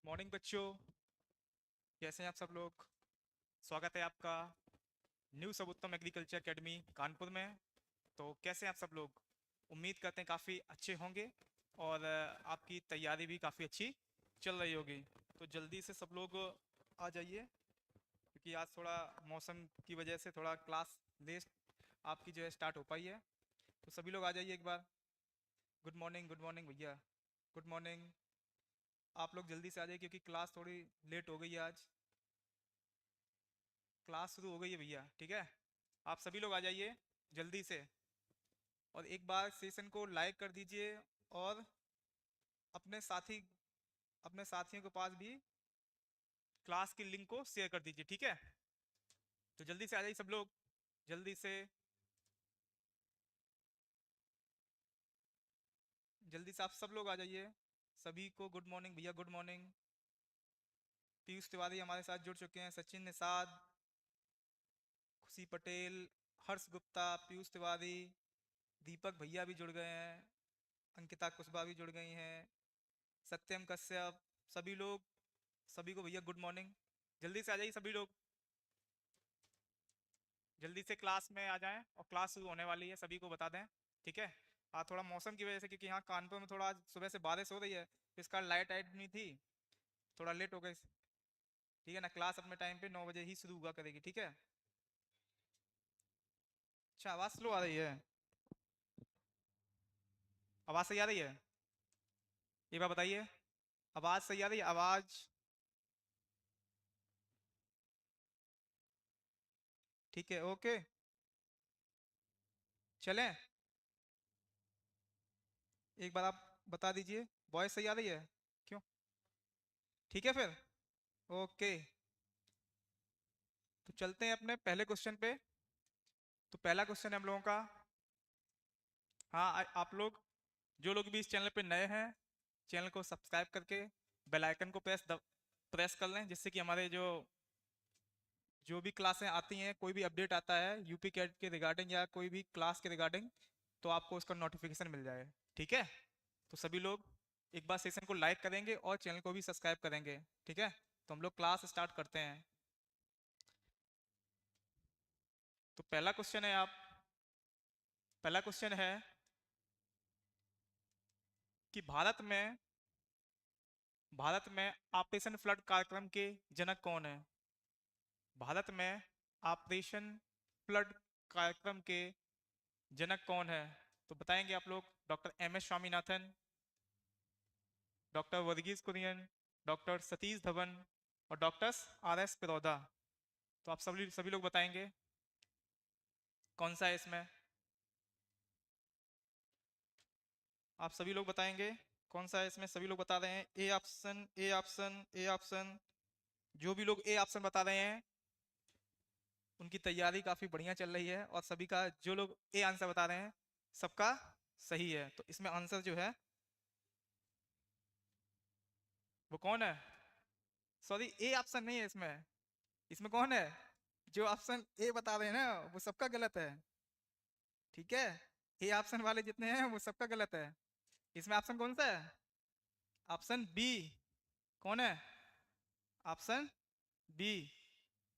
Morning बच्चों, कैसे हैं आप सब लोग। स्वागत है आपका न्यू सबुत्तम एग्रीकल्चर एकेडमी कानपुर में। तो कैसे हैं आप सब लोग। उम्मीद करते हैं काफ़ी अच्छे होंगे और आपकी तैयारी भी काफ़ी अच्छी चल रही होगी। तो जल्दी से सब लोग आ जाइए, क्योंकि आज थोड़ा मौसम की वजह से थोड़ा क्लास लेट आपकी जो है स्टार्ट हो पाई है। तो सभी लोग आ जाइए एक बार। गुड मॉर्निंग भैया, गुड मॉर्निंग। आप लोग जल्दी से आ जाइए क्योंकि क्लास थोड़ी लेट हो गई है आज। क्लास शुरू हो गई है भैया, ठीक है। आप सभी लोग आ जाइए जल्दी से, और एक बार सेशन को लाइक कर दीजिए और अपने साथी अपने साथियों के पास भी क्लास की लिंक को शेयर कर दीजिए, ठीक है। तो जल्दी से आ जाइए सब लोग, जल्दी से, जल्दी से आप सब लोग आ जाइए। सभी को गुड मॉर्निंग भैया, गुड मॉर्निंग। पीयूष तिवारी हमारे साथ जुड़ चुके हैं, सचिन निषाद, खुशी पटेल, हर्ष गुप्ता, पीयूष तिवारी, दीपक भैया भी जुड़ गए हैं, अंकिता कुशवाहा भी जुड़ गई हैं, सत्यम कश्यप, सभी लोग, सभी को भैया गुड मॉर्निंग। जल्दी से आ जाइए सभी लोग, जल्दी से क्लास में आ जाएं और क्लास शुरू होने वाली है, सभी को बता दें, ठीक है। आज थोड़ा मौसम की वजह से, क्योंकि यहाँ कानपुर में थोड़ा आज सुबह से बारिश हो रही है, तो इसका लाइट आइट नहीं थी, थोड़ा लेट हो गई, ठीक है ना। क्लास अपने टाइम पे 9 बजे ही शुरू हुआ करेगी, ठीक है। अच्छा, आवाज़ स्लो आ रही है। आवाज़ सही आ रही है, ये बात बताइए। आवाज़ सही आ रही है, आवाज़। ठीक है, ओके, चलें। एक बार आप बता दीजिए, वॉइस सही आ रही है। क्यों, ठीक है फिर, ओके। तो चलते हैं अपने पहले क्वेश्चन पे। तो पहला क्वेश्चन है हम लोगों का, हाँ आप लोग जो लोग भी इस चैनल पे नए हैं, चैनल को सब्सक्राइब करके बेल आइकन को प्रेस कर लें, जिससे कि हमारे जो भी क्लासें आती हैं, कोई भी अपडेट आता है यूपी कैट के रिगार्डिंग या कोई भी क्लास के रिगार्डिंग, तो आपको उसका नोटिफिकेशन मिल जाए, ठीक है। तो सभी लोग एक बार सेशन को लाइक करेंगे और चैनल को भी सब्सक्राइब करेंगे, ठीक है। तो हम लोग क्लास स्टार्ट करते हैं। तो पहला क्वेश्चन है कि भारत में ऑपरेशन फ्लड कार्यक्रम के जनक कौन है। भारत में ऑपरेशन फ्लड कार्यक्रम के जनक कौन है। तो बताएंगे आप लोग, doctor M S Swaminathan, doctor Verghese Kurien, doctor Satish Dhawan और डॉक्टर आर एस पिरोदा। तो आप सभी सभी लोग बताएंगे कौन सा है इसमें। आप सभी लोग बताएंगे कौन सा है इसमें, सभी लोग बता रहे हैं A option, A option, A option. जो भी लोग ए ऑप्शन बता रहे हैं उनकी तैयारी काफ़ी बढ़िया चल रही है, और सभी का, जो लोग ए आंसर बता रहे हैं सबका सही है। तो इसमें आंसर जो है वो कौन है, सॉरी ए ऑप्शन नहीं है इसमें। इसमें कौन है, जो ऑप्शन ए बता रहे हैं ना वो सबका गलत है, ठीक है। ए ऑप्शन वाले जितने हैं वो सबका गलत है। इसमें ऑप्शन कौन सा है, ऑप्शन बी। कौन है, ऑप्शन बी,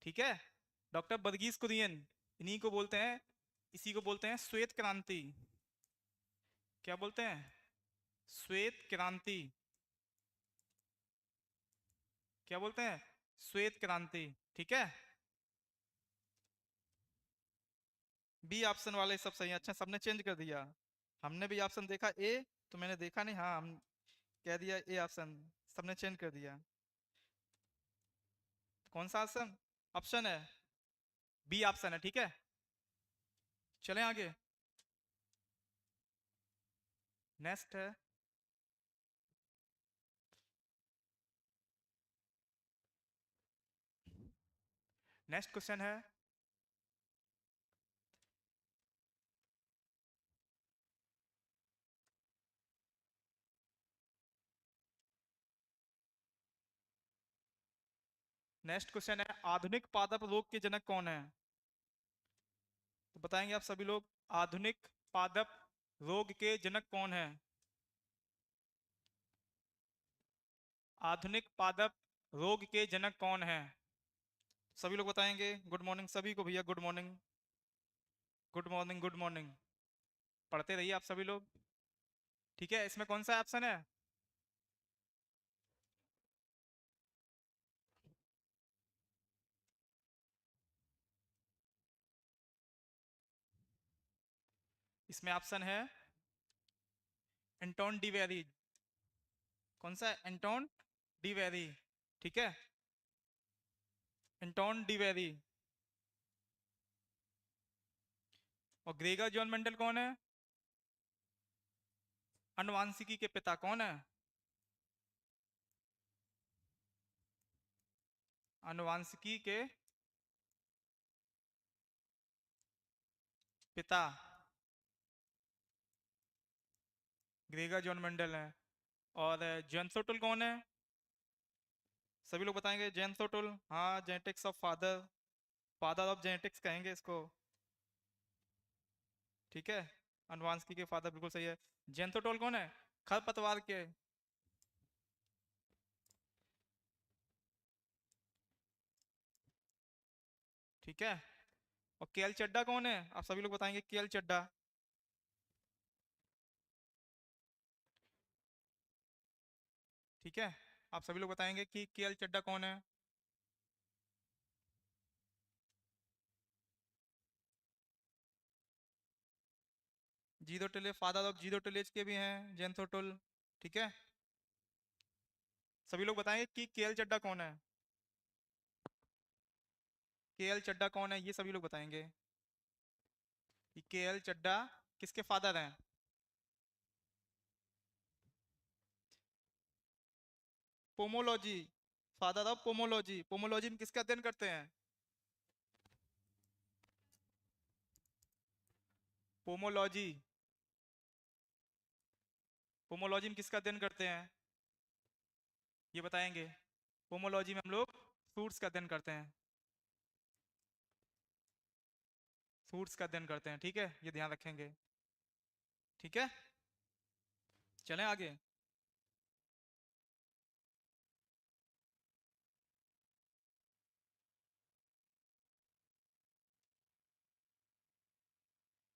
ठीक है। डॉक्टर वर्गीज कुरियन, इन्हीं को बोलते हैं, इसी को बोलते हैं श्वेत क्रांति। क्या बोलते हैं, श्वेत क्रांति। क्या बोलते हैं, श्वेत क्रांति, ठीक है। बी ऑप्शन वाले सब सही हैं। अच्छा, सबने चेंज कर दिया। हमने भी ऑप्शन देखा ए, तो मैंने देखा नहीं, हाँ हम कह दिया ए ऑप्शन, सबने चेंज कर दिया। कौन सा ऑप्शन, ऑप्शन है बी ऑप्शन है, ठीक है। चलें आगे, नेक्स्ट है, नेक्स्ट क्वेश्चन है, नेक्स्ट क्वेश्चन है आधुनिक पादप रोग के जनक कौन है। तो बताएंगे आप सभी लोग, आधुनिक पादप रोग के जनक कौन है। आधुनिक पादप रोग के जनक कौन है? सभी लोग बताएंगे। गुड मॉर्निंग सभी को भैया, good morning, good morning, good morning. पढ़ते रहिए आप सभी लोग। ठीक है, इसमें कौन सा ऑप्शन है? इसमें ऑप्शन है एंटोन डिवेरी। कौन सा? एंटोन डिवेरी। ठीक है, एंटोन डिवेरी। और ग्रेगर जॉन मेंडल कौन है? अनुवांशिकी के पिता कौन है? अनुवांशिकी के पिता ग्रेगर जॉन मेंडल है। और जेन्सोटल कौन है? सभी लोग बताएंगे। जेन्सोटल, हाँ, genetics of father, father of genetics कहेंगे इसको। ठीक है, अनुवांशिकी के फादर बिल्कुल सही है। जेन्सोटल कौन है? खरपतवार के। ठीक है। और केएल चड्डा कौन है? आप सभी लोग बताएंगे। केएल चड्डा। ठीक है, आप सभी लोग बताएंगे कि केएल चड्डा कौन है। Zero tillage, father of zero tillage के भी हैं जेन्थोटुल। ठीक है, सभी लोग बताएंगे कि केएल चड्डा कौन है। केएल चड्डा कौन है, ये सभी लोग बताएंगे कि केएल चड्डा किसके फादर हैं। Pomology, father of pomology. Pomology में किसका अध्ययन करते हैं? पोमोलॉजी, पोमोलॉजी में किसका अध्ययन करते हैं, ये बताएंगे। पोमोलॉजी में हम लोग फ्रूट्स का अध्ययन करते हैं। फ्रूट्स का अध्ययन करते हैं, ठीक है, ये ध्यान रखेंगे। ठीक है, चलें आगे।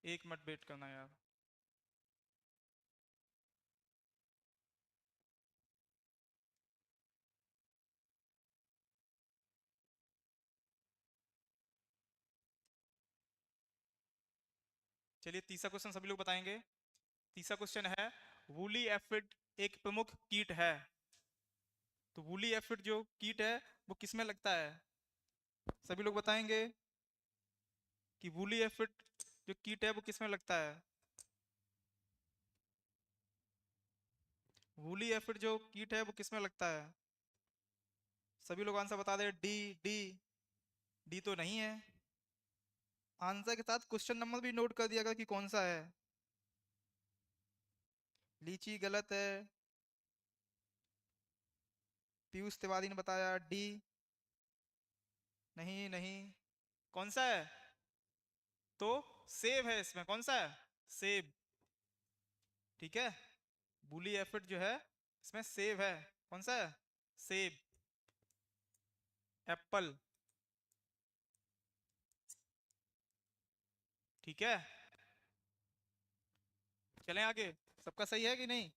एक मिनट वेट करना यार। चलिए, तीसरा क्वेश्चन सभी लोग बताएंगे। तीसरा क्वेश्चन है, वूली एफिड एक प्रमुख कीट है। तो वूली एफिड जो कीट है वो किसमें लगता है? सभी लोग बताएंगे कि वूली एफिड जो कीट है वो किसमें लगता है। वूली एफिड जो कीट है वो किसमें लगता है? सभी लोग आंसर बता रहे। D, D. डी तो नहीं है। आंसर के साथ क्वेश्चन नंबर भी नोट कर दिया कि कौन सा है। लीची गलत है। पीयूष तिवारी ने बताया डी। नहीं, नहीं। कौन सा है? तो सेब है इसमें। कौन सा है? सेब। ठीक है, बूली एफिड जो है इसमें सेब है। कौन सा है? सेब, एप्पल। ठीक है, चलें आगे। सबका सही है कि नहीं?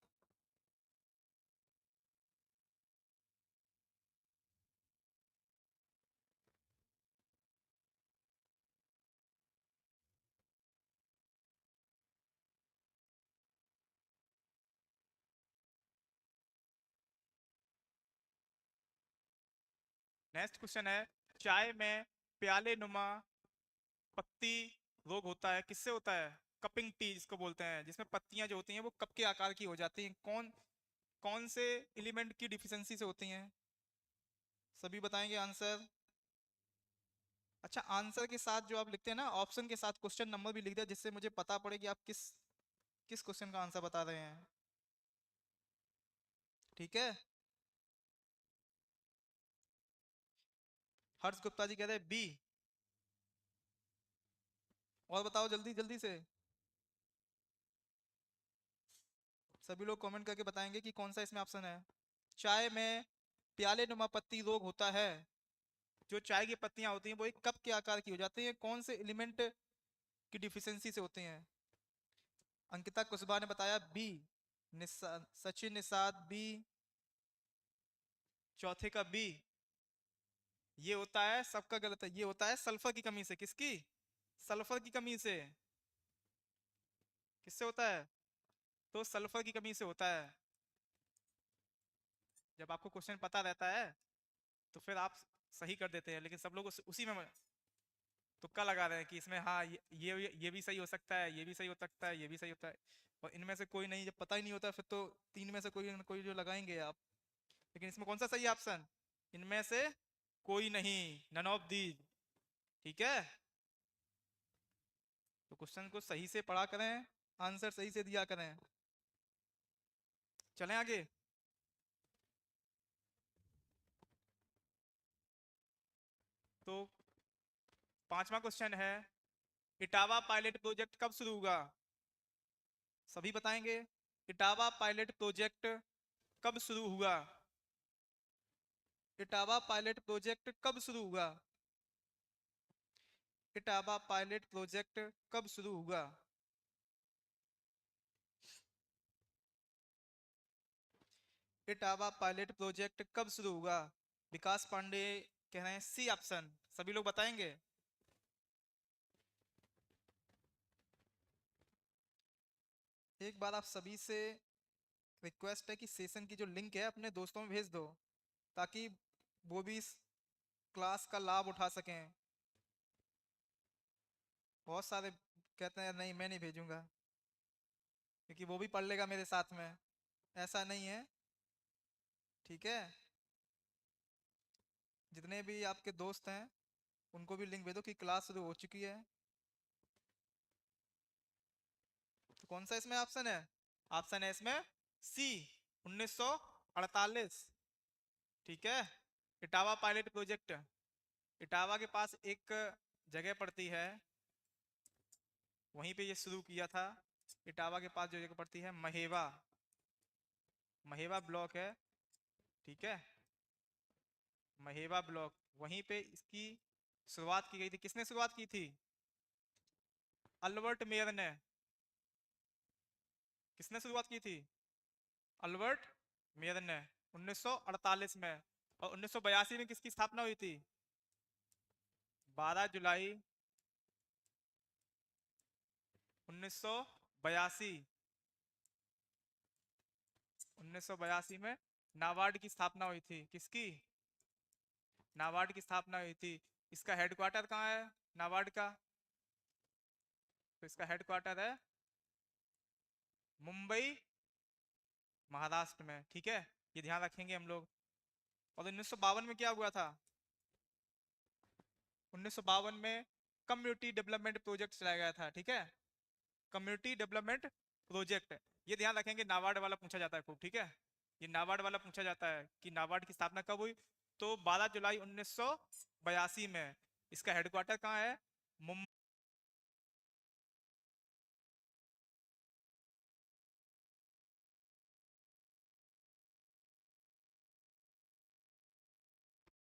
नेक्स्ट क्वेश्चन है, चाय में प्याले नुमा पत्ती रोग होता है, किससे होता है? कपिंग टी जिसको बोलते हैं, जिसमें पत्तियां जो होती हैं वो कप के आकार की हो जाती हैं। कौन कौन से एलिमेंट की डिफिशियंसी से होती हैं? सभी बताएंगे आंसर। अच्छा, आंसर के साथ जो आप लिखते हैं ना, ऑप्शन के साथ क्वेश्चन नंबर भी लिख दिया, जिससे मुझे पता पड़े कि आप किस किस क्वेश्चन का आंसर बता रहे हैं। ठीक है, हर्ष गुप्ता जी कह रहे हैं बी। और बताओ जल्दी जल्दी से। सभी लोग कमेंट करके बताएंगे कि कौन सा इसमें ऑप्शन है। चाय में प्याले नुमा पत्ती रोग होता है। जो चाय की पत्तियां होती हैं वो एक कप के आकार की हो जाती हैं, कौन से एलिमेंट की डिफिशियंसी से होते हैं? अंकिता कुशवाहा ने बताया बी। सचिन निषाद बी। चौथे का बी। ये होता है, सबका गलत है, ये होता है सल्फर की कमी से। किसकी? सल्फर की कमी से। किससे होता है? तो सल्फर की कमी से होता है। जब आपको क्वेश्चन पता रहता है तो फिर आप सही कर देते हैं, लेकिन सब लोग उसी में तुक्का लगा रहे हैं कि इसमें हाँ ये भी सही हो सकता है, ये भी सही हो सकता है, ये भी सही होता है, और इनमें से कोई नहीं। जब पता ही नहीं होता फिर तो तीन में से कोई न कोई जो लगाएंगे आप। लेकिन इसमें कौन सा सही ऑप्शन? इनमें से कोई नहीं, नन ऑफ दीज। ठीक है, तो क्वेश्चन को सही से पढ़ा करें, आंसर सही से दिया करें। चलें आगे। तो पांचवा क्वेश्चन है, इटावा पायलट प्रोजेक्ट कब शुरू हुआ? सभी बताएंगे। इटावा पायलट प्रोजेक्ट कब शुरू हुआ? इटावा पायलट प्रोजेक्ट कब शुरू हुआ? इटावा पायलट प्रोजेक्ट कब शुरू हुआ? इटावा पायलट प्रोजेक्ट कब शुरू हुआ? विकास पांडे कह रहे हैं सी ऑप्शन। सभी लोग बताएंगे। एक बार आप सभी से रिक्वेस्ट है कि सेशन की जो लिंक है अपने दोस्तों में भेज दो, ताकि वो भी इस क्लास का लाभ उठा सकें। बहुत सारे कहते हैं नहीं मैं नहीं भेजूंगा, क्योंकि वो भी पढ़ लेगा मेरे साथ में। ऐसा नहीं है, ठीक है? जितने भी आपके दोस्त हैं उनको भी लिंक भेजो कि क्लास शुरू हो चुकी है। तो कौन सा इसमें ऑप्शन है? ऑप्शन है इसमें सी, 1948। ठीक है, इटावा पायलट प्रोजेक्ट। इटावा के पास एक जगह पड़ती है, वहीं पे ये शुरू किया था। इटावा के पास जो जगह पड़ती है महेवा, महेवा ब्लॉक है। ठीक है, महेवा ब्लॉक, वहीं पे इसकी शुरुआत की गई थी। किसने शुरुआत की थी? अल्बर्ट मेयर ने। किसने शुरुआत की थी? अल्बर्ट मेयर ने 1948 में। और 1982 में किसकी स्थापना हुई थी? 12 जुलाई 1982। 1982 में नाबार्ड की स्थापना हुई थी। किसकी? नाबार्ड की स्थापना हुई थी। इसका हेडक्वार्टर कहाँ है नाबार्ड का? तो इसका हेडक्वार्टर है मुंबई, महाराष्ट्र में। ठीक है, ये ध्यान रखेंगे हम लोग। और 1952 में क्या हुआ था? 1952 में कम्युनिटी डेवलपमेंट प्रोजेक्ट चलाया गया था। ठीक है, कम्युनिटी डेवलपमेंट प्रोजेक्ट, ये ध्यान रखेंगे। नाबार्ड वाला पूछा जाता है खूब। ठीक है, ये नाबार्ड वाला पूछा जाता है कि नाबार्ड की स्थापना कब हुई। तो 12 जुलाई 1982 में। इसका हेडक्वार्टर कहाँ है? मुंबई।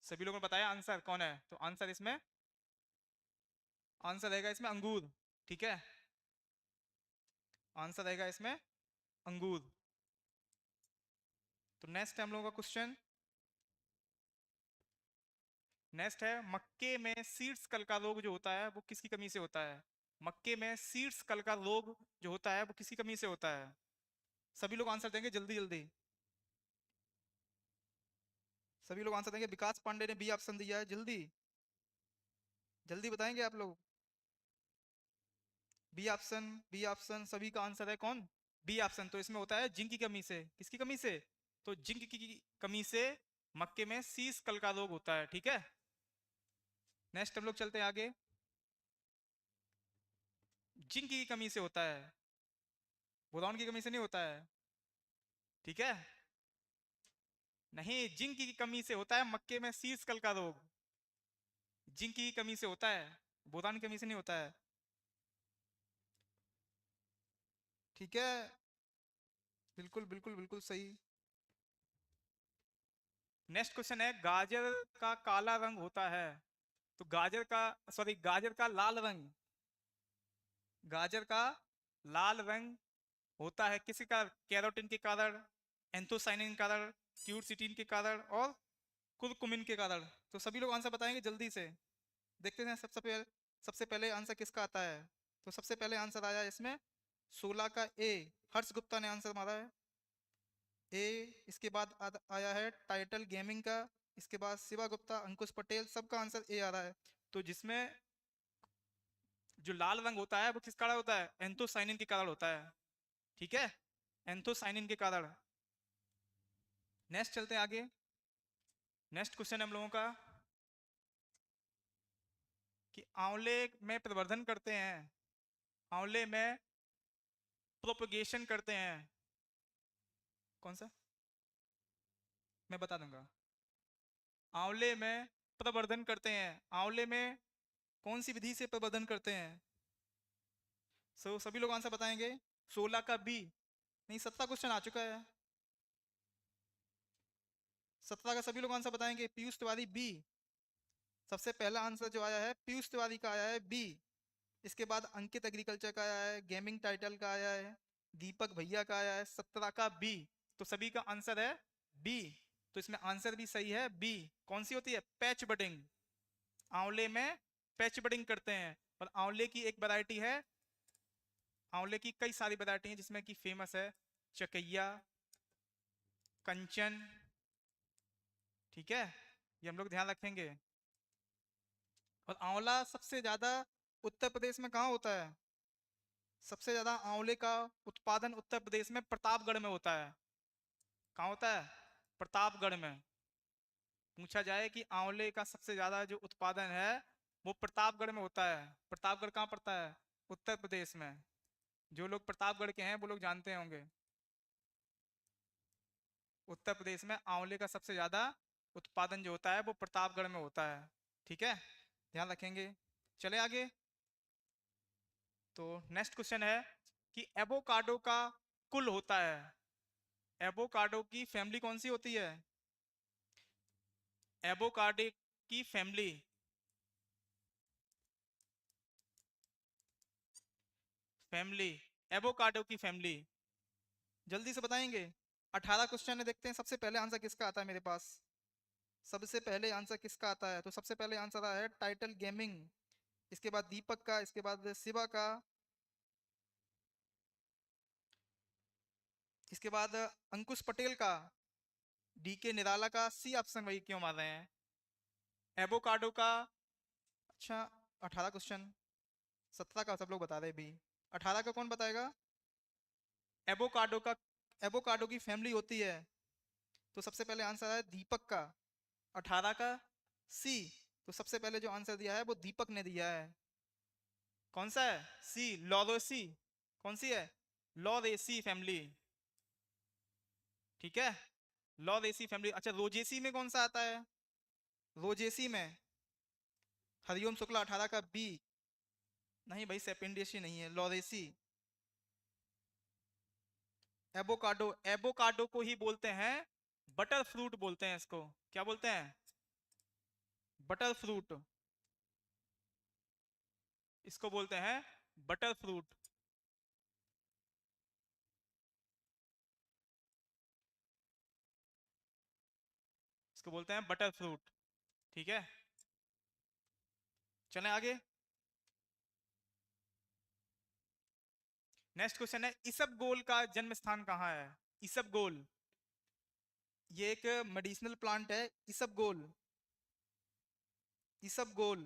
सभी लोगों ने बताया आंसर कौन है? तो आंसर इसमें, आंसर रहेगा इसमें अंगूर। ठीक है, आंसर रहेगा इसमें अंगूर। तो नेक्स्ट है हम लोगों का क्वेश्चन। नेक्स्ट है, मक्के में सीड्स कल का रोग जो होता है वो किसकी कमी से होता है? मक्के में सीड्स कल का रोग जो होता है वो किसकी कमी से होता है? सभी लोग आंसर देंगे जल्दी जल्दी। सभी लोग आंसर देंगे। विकास पांडे ने बी ऑप्शन दिया है, जल्दी जल्दी बताएंगे आप लोग। बी ऑप्शन, बी ऑप्शन, सभी का आंसर है कौन? B option. तो इसमें होता है जिंक की कमी से। किसकी कमी से? तो जिंक की कमी से मक्के में सीस कल का रोग होता है। ठीक है, नेक्स्ट हम लोग चलते हैं आगे। जिंक की कमी से होता है, बोरॉन की कमी से नहीं होता है। ठीक है, नहीं, जिंक की कमी से होता है मक्के में सीस कल का रोग। जिंक की कमी से होता है, बोरान की कमी से नहीं होता है। ठीक है, बिल्कुल बिल्कुल बिल्कुल सही। नेक्स्ट क्वेश्चन है, गाजर का काला रंग होता है, तो गाजर का लाल रंग, गाजर का लाल रंग होता है किसी का? कैरोटीन के कारण, एंथोसाइनिन के कारण, क्यूरसिटीन के कारण और कुरकुमिन के कारण। तो सभी लोग आंसर बताएंगे जल्दी से, देखते हैं सबसे पहले आंसर किसका आता है। तो सबसे पहले आंसर आया इसमें 16 का ए, हर्ष गुप्ता ने आंसर मारा है ए। इसके बाद आया है टाइटल गेमिंग का, इसके बाद शिवा गुप्ता, अंकुश पटेल, सबका आंसर ए आ रहा है। तो जिसमें जो लाल रंग होता है वो किस कारण होता है? एंथोसाइनिन के कारण होता है, ठीक है, एंथोसाइनिन के कारण। नेक्स्ट चलते हैं आगे। नेक्स्ट क्वेश्चन है हम लोगों का कि आंवले में प्रवर्धन करते हैं, आंवले में प्रोपगेशन करते हैं, कौन सा? मैं बता दूंगा। आंवले में प्रवर्धन करते हैं, आंवले में कौन सी विधि से प्रवर्धन करते हैं? सभी लोग आंसर बताएंगे। 16 का बी, नहीं 17 क्वेश्चन आ चुका है, 17 का सभी लोग आंसर बताएंगे। पीयूष तिवारी बी, सबसे पहला आंसर जो आया है पीयूष तिवारी का आया है बी। इसके बाद अंकित एग्रीकल्चर का आया है, गेमिंग टाइटल का आया है, दीपक भैया का आया है 17 का बी। तो सभी का आंसर है बी। तो इसमें आंसर भी सही है बी। कौन सी होती है? Patch budding. आंवले में पैच बडिंग करते हैं। और आंवले की एक वैरायटी है, आंवले की कई सारी वैरायटी हैं जिसमें कि फेमस है चकैया, कंचन, ठीक है, ये हम लोग ध्यान रखेंगे। और आंवला सबसे ज्यादा उत्तर प्रदेश में कहाँ होता है? सबसे ज्यादा आंवले का उत्पादन उत्तर प्रदेश में प्रतापगढ़ में होता है। कहाँ होता है? प्रतापगढ़ में। पूछा जाए कि आंवले का सबसे ज्यादा जो उत्पादन है वो प्रतापगढ़ में होता है। प्रतापगढ़ कहाँ पड़ता है? उत्तर प्रदेश में। जो लोग प्रतापगढ़ के हैं वो लोग जानते होंगे। उत्तर प्रदेश में आंवले का सबसे ज्यादा उत्पादन जो होता है वो प्रतापगढ़ में होता है, ठीक है, ध्यान रखेंगे। चले आगे। तो नेक्स्ट क्वेश्चन है कि एवोकाडो का कुल होता है, एवोकाडो की फैमिली कौन सी होती है? एवोकाडो की फैमिली, फैमिली, एवोकाडो की फैमिली, जल्दी से बताएंगे। 18 क्वेश्चन है, देखते हैं सबसे पहले आंसर किसका आता है मेरे पास। सबसे पहले आंसर किसका आता है? तो सबसे पहले आंसर आया है टाइटल गेमिंग, इसके बाद दीपक का, इसके बाद शिवा का, इसके बाद अंकुश पटेल का, डीके निराला का। सी ऑप्शन वही क्यों मार रहे हैं? एवोकाडो का। अच्छा, 18 क्वेश्चन, 17 का सब लोग बता रहे भी, 18 का कौन बताएगा? एवोकाडो का, एवोकाडो की फैमिली होती है। तो सबसे पहले आंसर है दीपक का, 18 का सी। तो सबसे पहले जो आंसर दिया है वो दीपक ने दिया है। कौन सा है? सी, लॉरेसी। कौन सी है? लॉरेसी फैमिली, ठीक है, लॉरेसी फैमिली। अच्छा, रोजेसी में कौन सा आता है? रोजेसी में हरिओम शुक्ला, 18 का बी। नहीं भाई, सेपेंडेसी नहीं है, लॉरेसी। एवोकाडो, एवोकाडो को ही बोलते हैं बटर फ्रूट, बोलते हैं इसको। क्या बोलते हैं? बटर फ्रूट, इसको बोलते हैं बटर फ्रूट। इसको बोलते हैं बटर फ्रूट, ठीक है। चलें आगे। नेक्स्ट क्वेश्चन है, इसबगोल का जन्म स्थान कहाँ है? इसबगोल, ये एक मेडिसिनल प्लांट है इसबगोल। इसबगोल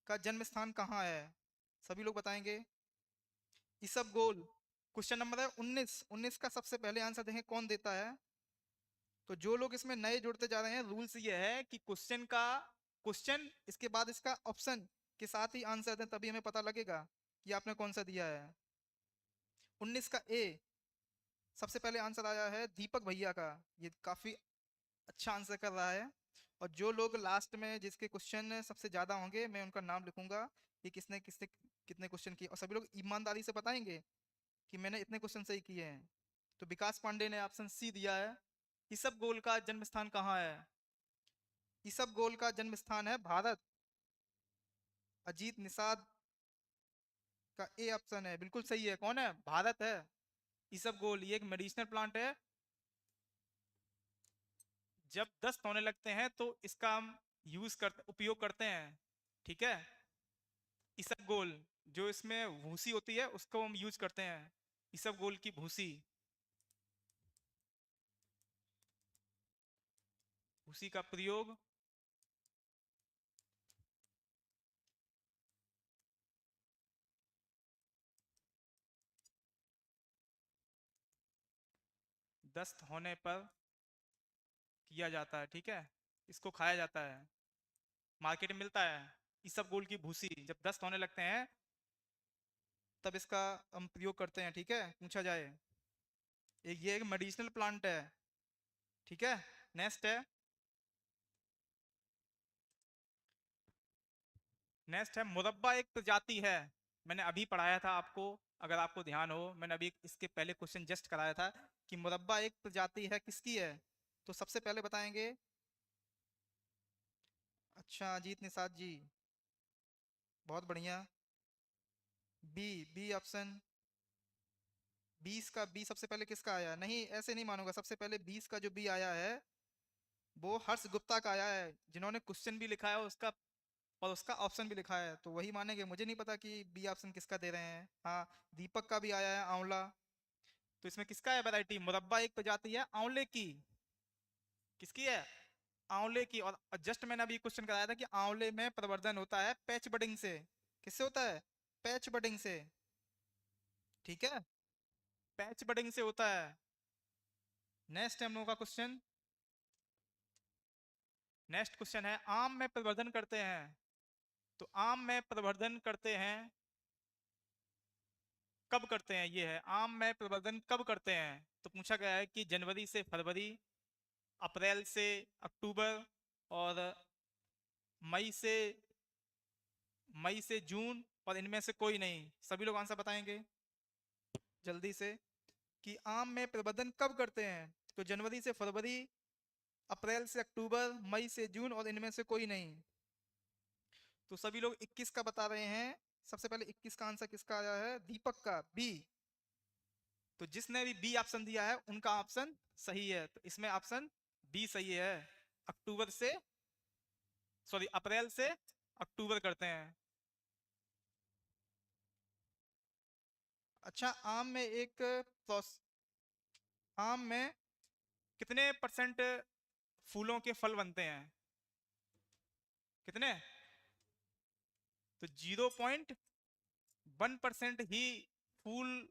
का जन्म स्थान कहाँ है? सभी लोग बताएंगे। इसबगोल, क्वेश्चन नंबर है 19। 19 का सबसे पहले आंसर देखें कौन देता है। तो जो लोग इसमें नए जुड़ते जा रहे हैं, रूल्स ये है कि क्वेश्चन इसके बाद इसका ऑप्शन के साथ ही आंसर दें, तभी हमें पता लगेगा कि आपने कौन सा दिया है। 19 का ए, सबसे पहले आंसर आया है दीपक भैया का, ये काफी अच्छा आंसर कर रहा है। और जो लोग लास्ट में जिसके क्वेश्चन सबसे ज्यादा होंगे, मैं उनका नाम लिखूंगा कि किसने किसने कितने क्वेश्चन किए, और सभी लोग ईमानदारी से बताएंगे कि मैंने इतने क्वेश्चन सही किए हैं। तो विकास पांडे ने ऑप्शन सी दिया है, इसबगोल का जन्म स्थान कहाँ है? इसबगोल का जन्म स्थान है भारत। अजीत निषाद का ए ऑप्शन है, बिल्कुल सही है। कौन है? भारत है। इसबगोल ये एक मेडिसिनल प्लांट है। जब दस्त होने लगते हैं तो इसका हम उपयोग करते हैं। ठीक है। इसबगोल, जो इसमें भूसी होती है उसको हम यूज करते हैं। इसबगोल की भूसी, भूसी का प्रयोग। दस्त होने पर किया जाता है। ठीक है। इसको खाया जाता है, मार्केट में मिलता है। इसबगोल की भूसी, जब दस्त होने लगते हैं तब इसका हम प्रयोग करते हैं। ठीक है, पूछा जाए। ये एक मेडिसिनल प्लांट है। ठीक है। नेक्स्ट है, नेक्स्ट है मुरब्बा एक प्रजाति है। मैंने अभी पढ़ाया था आपको, अगर आपको ध्यान हो, मैंने अभी इसके पहले क्वेश्चन जस्ट कराया था कि मुरब्बा एक प्रजाति है, किसकी है? तो सबसे पहले बताएंगे। अच्छा, अजीत निषाद जी, बहुत बढ़िया। B, B option. 20 का बी सबसे पहले किसका आया? नहीं, ऐसे नहीं मानूंगा। सबसे पहले 20 का जो बी आया है वो हर्ष गुप्ता का आया है, जिन्होंने क्वेश्चन भी लिखा है उसका और उसका ऑप्शन भी लिखा है, तो वही मानेंगे। मुझे नहीं पता कि बी ऑप्शन किसका दे रहे हैं। हाँ, दीपक का भी आया है आंवला। तो इसमें किसका है वैरायटी? मुरब्बा एक प्रजाति है आंवले की। किसकी है? आंवले की। और जस्ट मैंने अभी क्वेश्चन कराया था कि आंवले में प्रवर्धन होता है पैच बडिंग से। किससे होता है? पैच बडिंग से। ठीक है, पैच बडिंग से होता है। नेक्स्ट हम लोगों का क्वेश्चन, नेक्स्ट क्वेश्चन है आम में प्रवर्धन करते हैं। तो आम में प्रवर्धन करते हैं, कब करते हैं? ये है, आम में प्रवर्धन कब करते हैं? तो पूछा गया है कि जनवरी से फरवरी, अप्रैल से अक्टूबर, और मई से मई से जून, और इनमें से कोई नहीं। सभी लोग आंसर बताएंगे जल्दी से कि आम में प्रवर्धन कब करते हैं। तो जनवरी से फरवरी, अप्रैल से अक्टूबर, मई से जून, और इनमें से कोई नहीं। तो सभी लोग 21 का बता रहे हैं। सबसे पहले 21 का आंसर किसका आया है? दीपक का, बी। तो जिसने भी बी ऑप्शन दिया है उनका ऑप्शन सही है। तो इसमें ऑप्शन बी सही है। अक्टूबर से, सॉरी, अप्रैल से अक्टूबर करते हैं। अच्छा, आम में एक आम में कितने परसेंट फूलों के फल बनते हैं? कितने? तो 0.1% ही फूल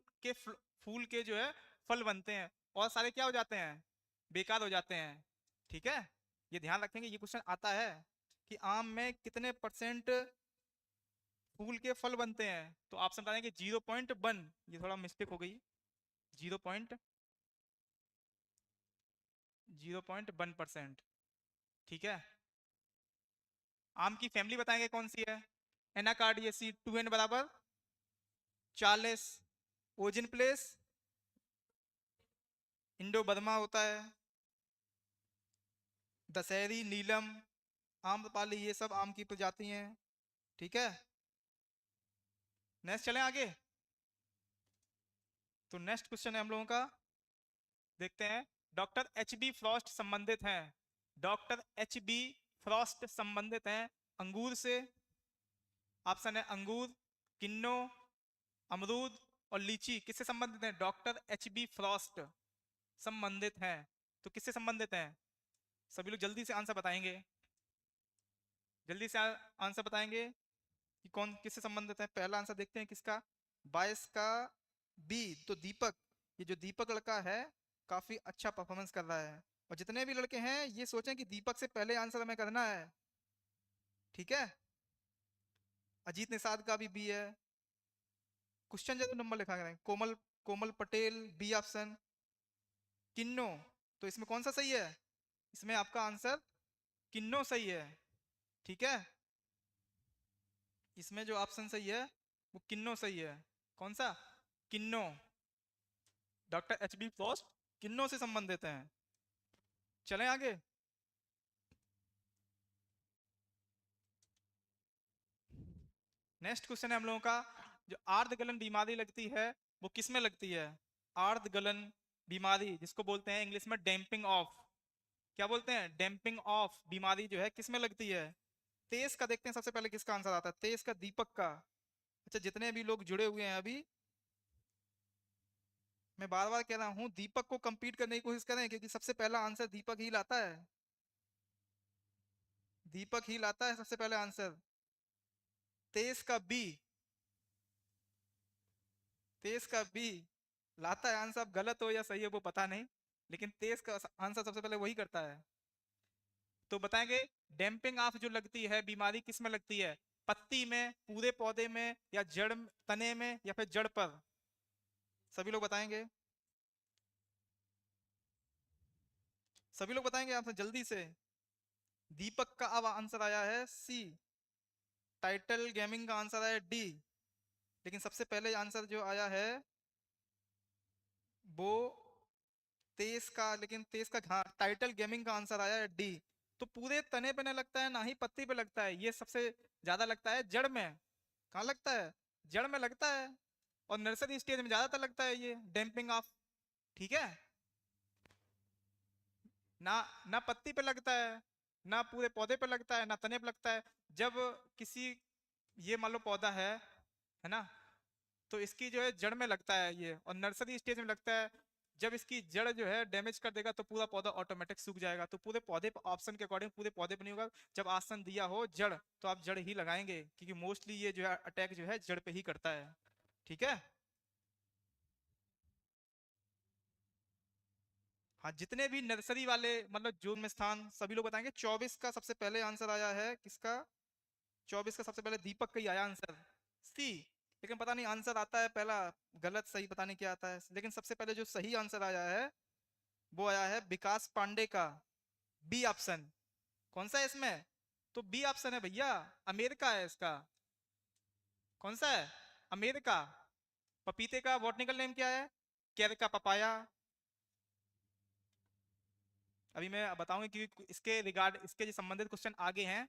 फूल के जो है फल बनते हैं, और सारे क्या हो जाते हैं? बेकार हो जाते हैं। ठीक है, ये ध्यान रखेंगे, ये क्वेश्चन आता है कि आम में कितने परसेंट फूल के फल बनते हैं। तो ऑप्शन बता देंगे 0.1। ये थोड़ा मिस्टेक हो गई। 0.1%। ठीक है। आम की फैमिली बताएंगे कौन सी है? एनाकार्डियेसी, 2n बराबर 40, ओजिन प्लेस, इंडो बर्मा होता है, दशहरी, नीलम, आम्रपाली, ये सब आम की प्रजाति हैं। ठीक है। नेक्स्ट चलें आगे। तो नेक्स्ट क्वेश्चन है हम लोगों का, देखते हैं। डॉक्टर एच बी फ्रॉस्ट संबंधित हैं, डॉक्टर एच बी फ्रॉस्ट संबंधित हैं अंगूर से। ऑप्शन है अंगूर, किन्नो, अमरूद और लीची। किससे संबंधित हैं? डॉक्टर एच बी फ्रॉस्ट संबंधित हैं। तो किससे संबंधित हैं? सभी लोग जल्दी से आंसर बताएंगे, जल्दी से आंसर बताएंगे कि कौन किससे संबंधित है। पहला आंसर देखते हैं किसका? 22 का बी, तो दीपक। ये जो दीपक लड़का है काफी अच्छा परफॉर्मेंस कर रहा है, और जितने भी लड़के हैं ये सोचें कि दीपक से पहले आंसर हमें करना है। ठीक है। अजीत निषाद का भी बी है। क्वेश्चन जब नंबर लिखा करें। कोमल, कोमल पटेल, बी ऑप्शन। किन्नो, तो इसमें कौन सा सही है? इसमें आपका आंसर किन्नो सही है। ठीक है, इसमें जो ऑप्शन सही है वो किन्नो सही है। कौन सा? Kinnow. Doctor H B Frost kinnow से संबंधित हैं। चलें आगे। नेक्स्ट क्वेश्चन है हम लोगों का, जो आर्द्रगलन बीमारी लगती है वो किस में लगती है? आर्द्रगलन बीमारी, जिसको बोलते हैं इंग्लिश में डैम्पिंग ऑफ, क्या बोलते हैं? डैम्पिंग ऑफ बीमारी जो है किस में लगती है? तेज का देखते हैं सबसे पहले किसका आंसर आता है। तेज का दीपक का। अच्छा, जितने भी लोग जुड़े हुए हैं अभी, मैं बार बार कह रहा हूँ दीपक को कंप्लीट करने की कोशिश करें, क्योंकि सबसे पहला आंसर दीपक ही लाता है। दीपक ही लाता है सबसे पहले आंसर। तेज का बी, तेज का बी लाता है आंसर। अब गलत हो या सही है वो पता नहीं, लेकिन तेज का आंसर सबसे पहले वही करता है। तो बताएंगे, डैम्पिंग ऑफ जो लगती है बीमारी किस में लगती है? पत्ती में, पूरे पौधे में, या जड़, तने में, या फिर जड़ पर? सभी लोग बताएंगे, सभी लोग बताएंगे आपसे जल्दी से। दीपक का अब आंसर आया है सी, टाइटल गेमिंग का आंसर आया डी, लेकिन सबसे पहले आंसर जो आया है वो तेज का, लेकिन तेज का, हाँ, टाइटल गेमिंग का आंसर आया है डी। तो पूरे तने पे नहीं लगता है, ना ही पत्ती पे लगता है, ये सबसे ज्यादा लगता है जड़ में। कहाँ लगता है? जड़ में लगता है, और नर्सरी स्टेज में ज्यादातर लगता है ये डैम्पिंग ऑफ। ठीक है ना? ना पत्ती पे लगता है, ना पूरे पौधे पे लगता है, ना तने पे लगता है। जब किसी, ये मान लो पौधा है ना, तो इसकी जो है जड़ में लगता है ये, और नर्सरी स्टेज में लगता है। जब इसकी जड़ जो है डैमेज कर देगा तो पूरा पौधा ऑटोमेटिक सूख जाएगा। तो पूरे पौधे पे, ऑप्शन के अकॉर्डिंग पूरे पौधे पे नहीं होगा। जब आसन दिया हो जड़, तो आप जड़ ही लगाएंगे, क्योंकि मोस्टली ये जो है अटैक जो है जड़ पे ही करता है। ठीक है। हाँ, जितने भी नर्सरी वाले, मतलब जो में स्थान, सभी लोग बताएंगे। 24 का सबसे पहले आंसर आया है किसका? 24 का सबसे पहले दीपक का ही आया आंसर, सी। लेकिन पता नहीं आंसर आता है पहला गलत सही, पता नहीं क्या आता है, लेकिन सबसे पहले जो सही आंसर आया है वो आया है विकास पांडे का, बी ऑप्शन। कौन सा है इसमें? तो बी ऑप्शन है भैया, अमेरिका है इसका। कौन सा है? अमेरिका। पपीते का बॉटनिकल नेम क्या है? Carica papaya. अभी मैं बताऊंगा, क्योंकि इसके रिगार्ड, इसके जो संबंधित क्वेश्चन आगे हैं।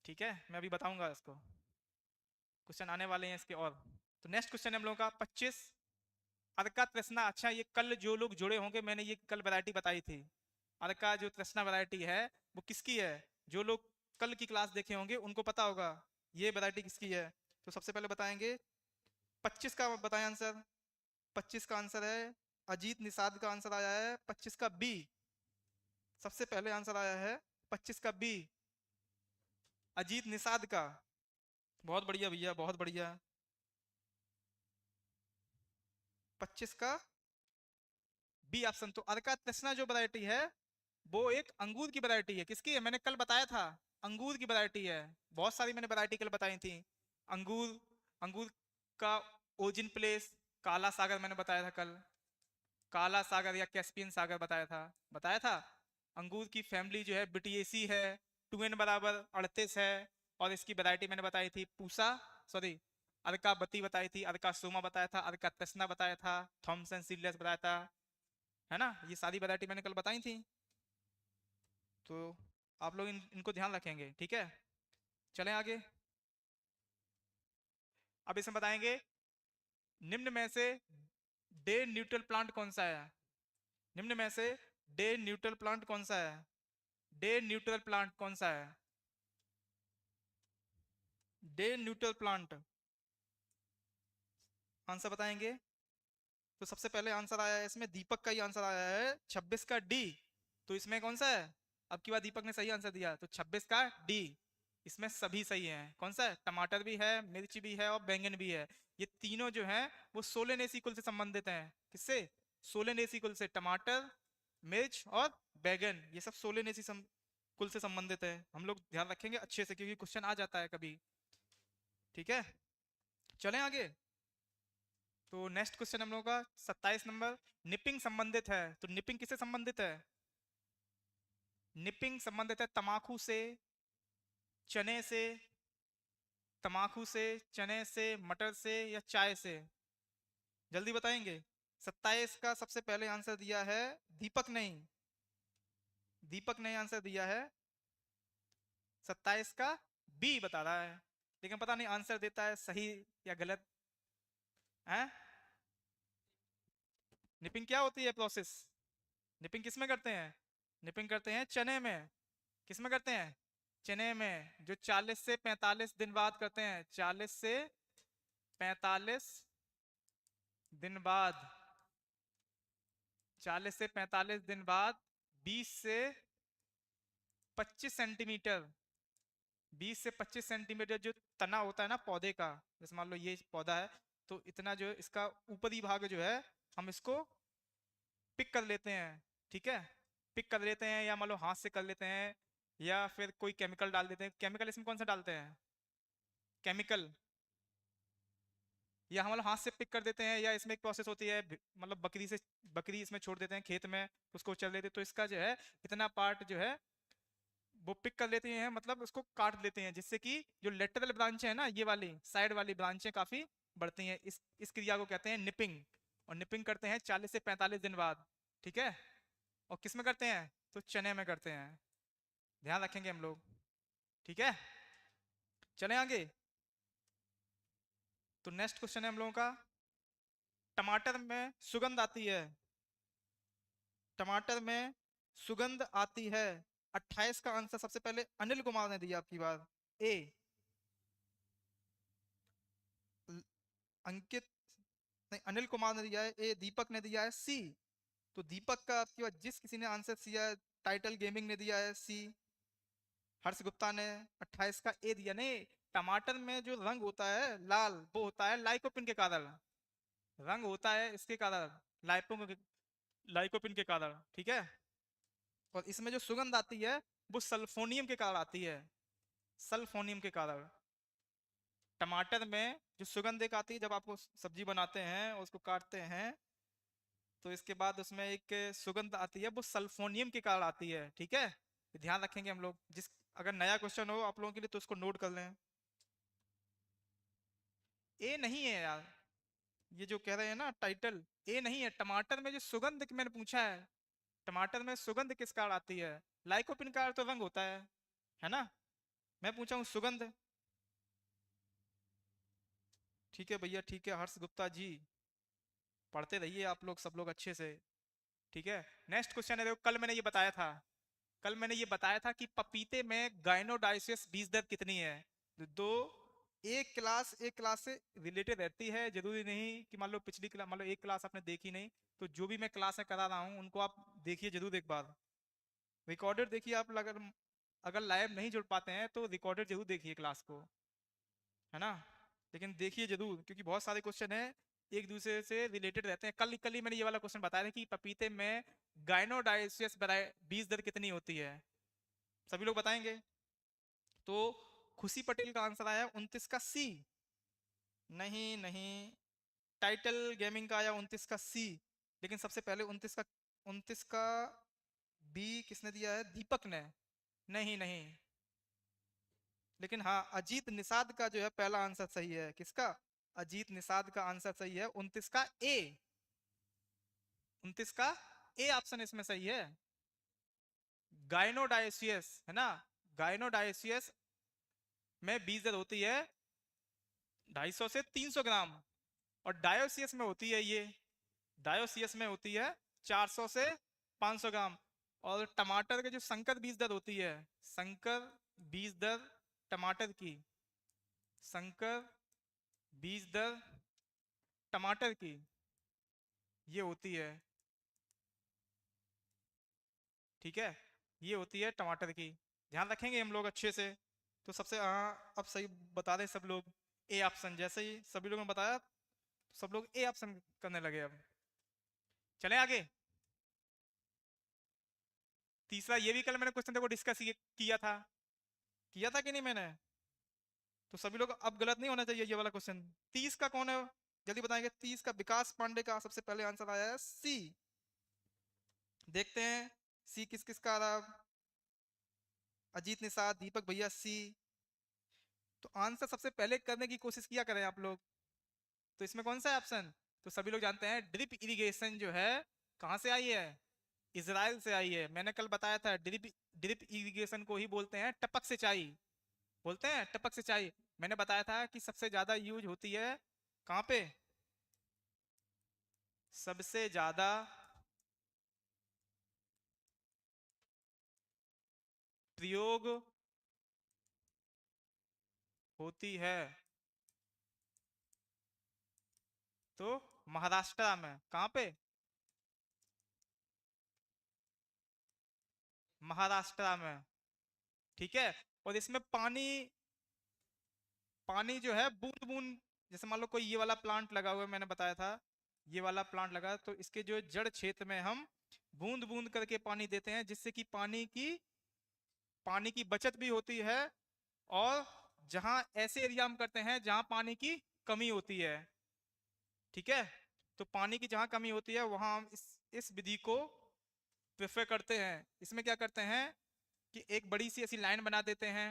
ठीक है, मैं अभी बताऊंगा इसको, क्वेश्चन आने वाले हैं इसके और। तो नेक्स्ट क्वेश्चन है हम लोगों का 25, अर्का तृष्णा। अच्छा, ये कल जो लोग जुड़े होंगे, मैंने ये कल वैरायटी बताई थी। अर्का जो तृष्णा वैरायटी है वो किसकी है? जो लोग कल की क्लास देखे होंगे उनको पता होगा ये वैरायटी किसकी है। तो सबसे पहले बताएंगे, 25 का बताएं आंसर। 25 का आंसर है अजीत निषाद का आंसर आया है 25 का बी। सबसे पहले आंसर आया है 25 का बी, अजीत निषाद का। बहुत बढ़िया भैया, बहुत बढ़िया। 25 का बी ऑप्शन। तो अर्का तृष्णा जो वैरायटी है वो एक अंगूर की वैरायटी है। किसकी है? मैंने कल बताया था, अंगूर की वैरायटी है। बहुत सारी मैंने वैरायटी कल बताई थी। अंगूर, अंगूर का ओरिजिन प्लेस काला सागर मैंने बताया था कल। काला सागर या कैस्पियन सागर बताया था, बताया था। अंगूर की फैमिली जो है बिटिएसी है, 2n बराबर 38 है। और इसकी वैरायटी मैंने बताई थी पूसा, सॉरी, अर्का बती बताई थी, अर्का सोमा बताया था, अर्का तस्ना बताया था, थॉमसन सीडलेस बताया था। है ना? ये सारी वैरायटी मैंने कल बताई थी। तो आप लोग इनको ध्यान रखेंगे। ठीक है, चलें आगे। अब इसमें बताएंगे, निम्न में से डे न्यूट्रल प्लांट कौन सा है? निम्न में से डे न्यूट्रल प्लांट कौन सा है? डे न्यूट्रल प्लांट कौन सा है? डे न्यूट्रल प्लांट, आंसर बताएंगे। तो सबसे पहले आंसर आया है इसमें, दीपक का ही आंसर आया है 26 का डी। तो इसमें कौन सा है? अब की बार दीपक ने सही आंसर दिया, तो 26 का डी। इसमें सभी सही हैं। कौन सा है? टमाटर भी है, मिर्च भी है, और बैंगन भी है। ये तीनों जो हैं वो सोलेनेसी कुल से संबंधित हैं। किससे? सोलेनेसी कुल से। टमाटर, मिर्च और बैगन, ये सब सोलेनेसी कुल से संबंधित है। हम लोग ध्यान रखेंगे अच्छे से, क्योंकि क्वेश्चन आ जाता है कभी। ठीक है, चलें आगे। तो नेक्स्ट क्वेश्चन हम लोगों का 27 नंबर, निपिंग संबंधित है। तो निपिंग किससे संबंधित है? निपिंग संबंधित है तमाकू से, चने से, तमाकू से, चने से, मटर से, या चाय से? जल्दी बताएंगे। 27 का सबसे पहले आंसर दिया है दीपक, नहीं, दीपक ने आंसर दिया है 27 का बी बता रहा है। लेकिन पता नहीं आंसर देता है सही या गलत है। निपिंग क्या होती है प्रोसेस? निपिंग किस में करते हैं? निपिंग करते हैं चने में। किस में करते हैं? चने में, जो 40 से 45 दिन बाद करते हैं। 40 से 45 दिन बाद, 40 से 45 दिन बाद 20 से 25 सेंटीमीटर, 20 से 25 सेंटीमीटर जो तना होता है ना पौधे का, जैसे मान लो ये पौधा है, तो इतना जो इसका ऊपरी भाग जो है हम इसको पिक कर लेते हैं। ठीक है, पिक कर लेते हैं, या मान लो हाथ से कर लेते हैं, या फिर कोई केमिकल डाल देते हैं। केमिकल इसमें कौन सा डालते हैं? केमिकल, या हम लोग हाथ से पिक कर देते हैं, या इसमें एक प्रोसेस होती है मतलब बकरी से, बकरी इसमें छोड़ देते हैं खेत में, उसको चल देते हैं, तो इसका जो है इतना पार्ट जो है वो पिक कर लेते हैं, मतलब उसको काट लेते हैं, जिससे कि जो लेटरल ब्रांच है ना, ये वाली साइड वाली ब्रांचें काफी बढ़ती हैं। इस क्रिया को कहते हैं निपिंग। और निपिंग करते हैं 40 से 45 दिन बाद। ठीक है, और किस में करते हैं? तो चने में करते हैं। ध्यान रखेंगे हम लोग। ठीक है, चले आगे। तो नेक्स्ट क्वेश्चन है हम लोगों का, टमाटर में सुगंध आती है, टमाटर में सुगंध आती है। 28 का आंसर सबसे पहले अनिल कुमार ने दिया आपकी बार। ए अंकित, नहीं अनिल कुमार ने दिया है। ए दीपक ने दिया है। सी, तो दीपक का आपकी बात, जिस किसी ने आंसर दिया है, टाइटल गेमिंग ने दिया है सी। हर्ष गुप्ता ने 28 का ए दिया। नहीं, टमाटर में जो रंग होता है लाल, वो होता है लाइकोपिन के कारण, रंग होता है इसके कारण, लाइपोपिन, लाइकोपिन के कारण। ठीक है, और इसमें जो सुगंध आती है वो सल्फोनियम के कारण आती है, सल्फोनियम के कारण। टमाटर में जो सुगंध एक आती है जब आपको सब्जी बनाते हैं और उसको काटते हैं, तो इसके बाद उसमें एक सुगंध आती है, वो सल्फोनियम के कारण आती है। ठीक है, ये ध्यान रखेंगे हम लोग। जिस, अगर नया क्वेश्चन हो आप लोगों के लिए तो उसको नोट कर लें। ए नहीं है यार, ये जो कह रहे हैं ना टाइटल, ए नहीं है। टमाटर में जो सुगंध की मैंने पूछा है, टमाटर में सुगंध किस कारण आती है? लाइकोपिन का तो रंग होता है ना? मैं पूछा हूँ सुगंध। ठीक है भैया, ठीक है हर्ष गुप्ता जी, पढ़ते रहिए आप लोग सब लोग अच्छे से। ठीक है, नेक्स्ट क्वेश्चन है। देखो, कल मैंने ये बताया था, कल मैंने ये बताया था कि पपीते में गाइनोडाइसियस बीज दर कितनी है। तो एक क्लास से रिलेटेड रहती है, जरूरी नहीं कि मान लो पिछली क्लास, मान लो एक क्लास आपने देखी नहीं, तो जो भी मैं क्लास में करा रहा हूँ उनको आप देखिए जरूर एक बार, रिकॉर्डेड देखिए आप। अगर अगर लाइव नहीं जुड़ पाते हैं तो रिकॉर्डेड जरूर देखिए क्लास को, है ना? लेकिन देखिए जरूर, क्योंकि बहुत सारे क्वेश्चन है एक दूसरे से रिलेटेड रहते हैं। कल कल ही मैंने ये वाला क्वेश्चन बताया था कि पपीते में गाइनोडाइसियस बीज दर कितनी होती है। सभी लोग बताएंगे। तो खुशी पटेल का आंसर आया 29 का सी। नहीं नहीं, टाइटल गेमिंग का आया 29 का सी, लेकिन सबसे पहले 29 का बी किसने दिया है? दीपक ने। नहीं नहीं, लेकिन हाँ अजीत निषाद का जो है पहला आंसर सही है। किसका? अजीत निषाद का आंसर सही है 29 का ए। 29 का ए ऑप्शन इसमें सही है। गाइनोडाइसियस है ना, गाइनोडाइसियस में बीज दर होती है 250 से 300 ग्राम, और डायोसियस में होती है ये, डायोसियस में होती है 400 से 500 ग्राम। और टमाटर के जो संकर बीज दर होती है, संकर बीज दर टमाटर की, संकर बीज दर टमाटर की ये होती है। ठीक है, ये होती है टमाटर की। ध्यान रखेंगे हम लोग अच्छे से। तो सबसे हाँ अब सही बता रहे सब लोग, ए ऑप्शन। जैसे ही सभी लोगों ने बताया तो सब लोग ए ऑप्शन करने लगे। अब चलें आगे। तीसरा, ये भी कल मैंने क्वेश्चन देखो डिस्कस किया था कि नहीं मैंने? तो सभी लोग अब गलत नहीं होना चाहिए ये वाला क्वेश्चन। 30 का कौन है, जल्दी बताएंगे। 30 का विकास पांडे का सबसे पहले आंसर आया है सी। देखते हैं सी किस किस का आ रहा। अजीत निषाद, दीपक भैया सी। तो आंसर सबसे पहले करने की कोशिश किया करें आप लोग। तो इसमें कौन सा है ऑप्शन? तो सभी लोग जानते हैं ड्रिप इरिगेशन जो है कहाँ से आई है? इजराइल से आई है। मैंने कल बताया था ड्रिप ड्रिप इरिगेशन को ही बोलते हैं टपक सिंचाई, बोलते हैं टपक सिंचाई। मैंने बताया था कि सबसे ज्यादा यूज होती है कहाँ पे, सबसे ज्यादा प्रयोग होती है तो महाराष्ट्र में, कहाँ पे, महाराष्ट्र में। ठीक है। और इसमें पानी, पानी जो है बूंद बूंद, जैसे मान लो कोई ये वाला प्लांट लगा हुआ है, मैंने बताया था ये वाला प्लांट लगा, तो इसके जो जड़ क्षेत्र में हम बूंद बूंद करके पानी देते हैं, जिससे कि पानी की बचत भी होती है। और जहां ऐसे एरिया हम करते हैं जहां पानी की कमी होती है, ठीक है, तो पानी की जहां कमी होती है वहां हम इस विधि को प्रेफर करते हैं। इसमें क्या करते हैं कि एक बड़ी सी ऐसी लाइन बना देते हैं,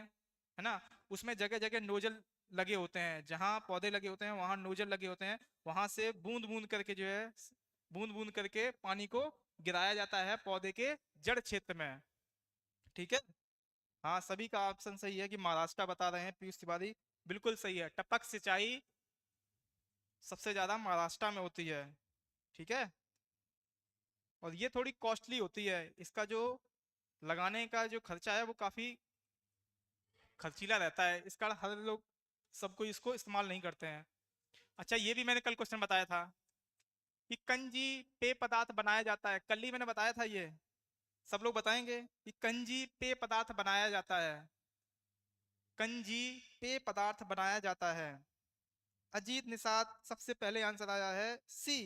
है ना, उसमें जगह जगह नोजल लगे होते हैं, जहां पौधे लगे होते हैं वहां नोजल लगे होते हैं, वहां से बूंद बूंद करके जो है, बूंद बूंद करके पानी को गिराया जाता है पौधे के जड़ क्षेत्र में। ठीक है। हाँ, सभी का ऑप्शन सही है कि महाराष्ट्र बता रहे हैं पीयूष तिवारी, बिल्कुल सही है। टपक सिंचाई सबसे ज्यादा महाराष्ट्र में होती है। ठीक है। और ये थोड़ी कॉस्टली होती है, इसका जो लगाने का जो खर्चा है वो काफी खर्चीला रहता है, इसका हर लोग, सब कोई इसको इस्तेमाल नहीं करते हैं। अच्छा, ये भी मैंने कल क्वेश्चन बताया था कि कंजी पेय पदार्थ बनाया जाता है, कल ही मैंने बताया था ये, सब लोग बताएंगे कि कंजी पेय पदार्थ बनाया जाता है, कंजी पेय पदार्थ बनाया जाता है। अजीत निषाद सबसे पहले आंसर आया है सी,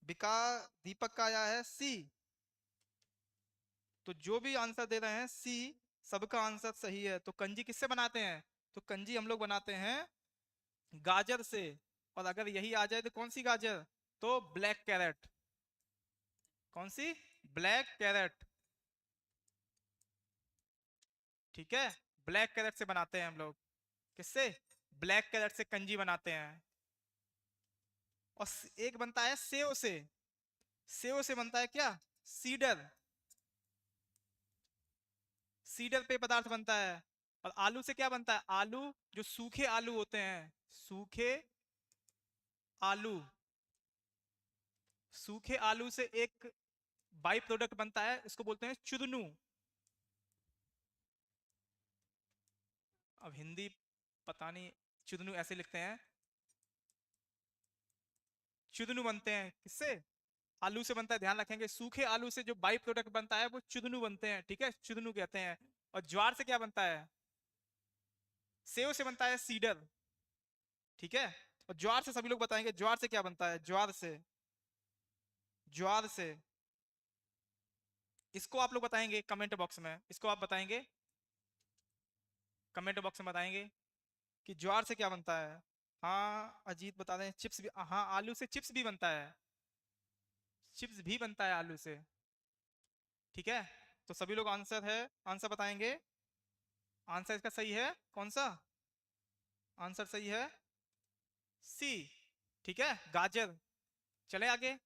विकास दीपक का आया है सी, तो जो भी आंसर दे रहे हैं सी, सबका आंसर सही है। तो कंजी किससे बनाते हैं, तो कंजी हम लोग बनाते हैं गाजर से। और अगर यही आ जाए तो कौन सी गाजर, तो ब्लैक कैरेट। कौन सी, ब्लैक कैरेट। ठीक है, ब्लैक कैरेट से बनाते हैं हम लोग। किससे, ब्लैक कैरेट से कंजी बनाते हैं। और एक बनता है सेव से, सेव से बनता है क्या, सीडर, सीडर पे पदार्थ बनता है। और आलू से क्या बनता है, आलू, जो सूखे आलू होते हैं, सूखे आलू, सूखे आलू से एक बाई प्रोडक्ट बनता है, इसको बोलते हैं चुदनू। अब हिंदी पता नहीं, चुदनू ऐसे लिखते हैं, चुदनू बनते हैं किससे, आलू से बनता है, ध्यान रखेंगे, सूखे आलू से जो बाई प्रोडक्ट बनता है वो चुदनू बनते हैं। ठीक है, चुदनू कहते हैं। और ज्वार से क्या बनता है, सेव से बनता है सीडर। ठीक है। और ज्वार से सभी लोग बताएंगे, ज्वार से क्या बनता है, ज्वार से, ज्वार से, इसको आप लोग बताएंगे कमेंट बॉक्स में, इसको आप बताएंगे कमेंट बॉक्स में, बताएंगे कि ज्वार से क्या बनता है। हाँ, अजीत बता रहे हैं चिप्स भी, हाँ आलू से चिप्स भी बनता है, चिप्स भी बनता है आलू से। ठीक है। तो सभी लोग आंसर है, आंसर बताएंगे। आंसर इसका सही है कौन सा, आंसर सही है सी। ठीक है, गाजर। चले आगे।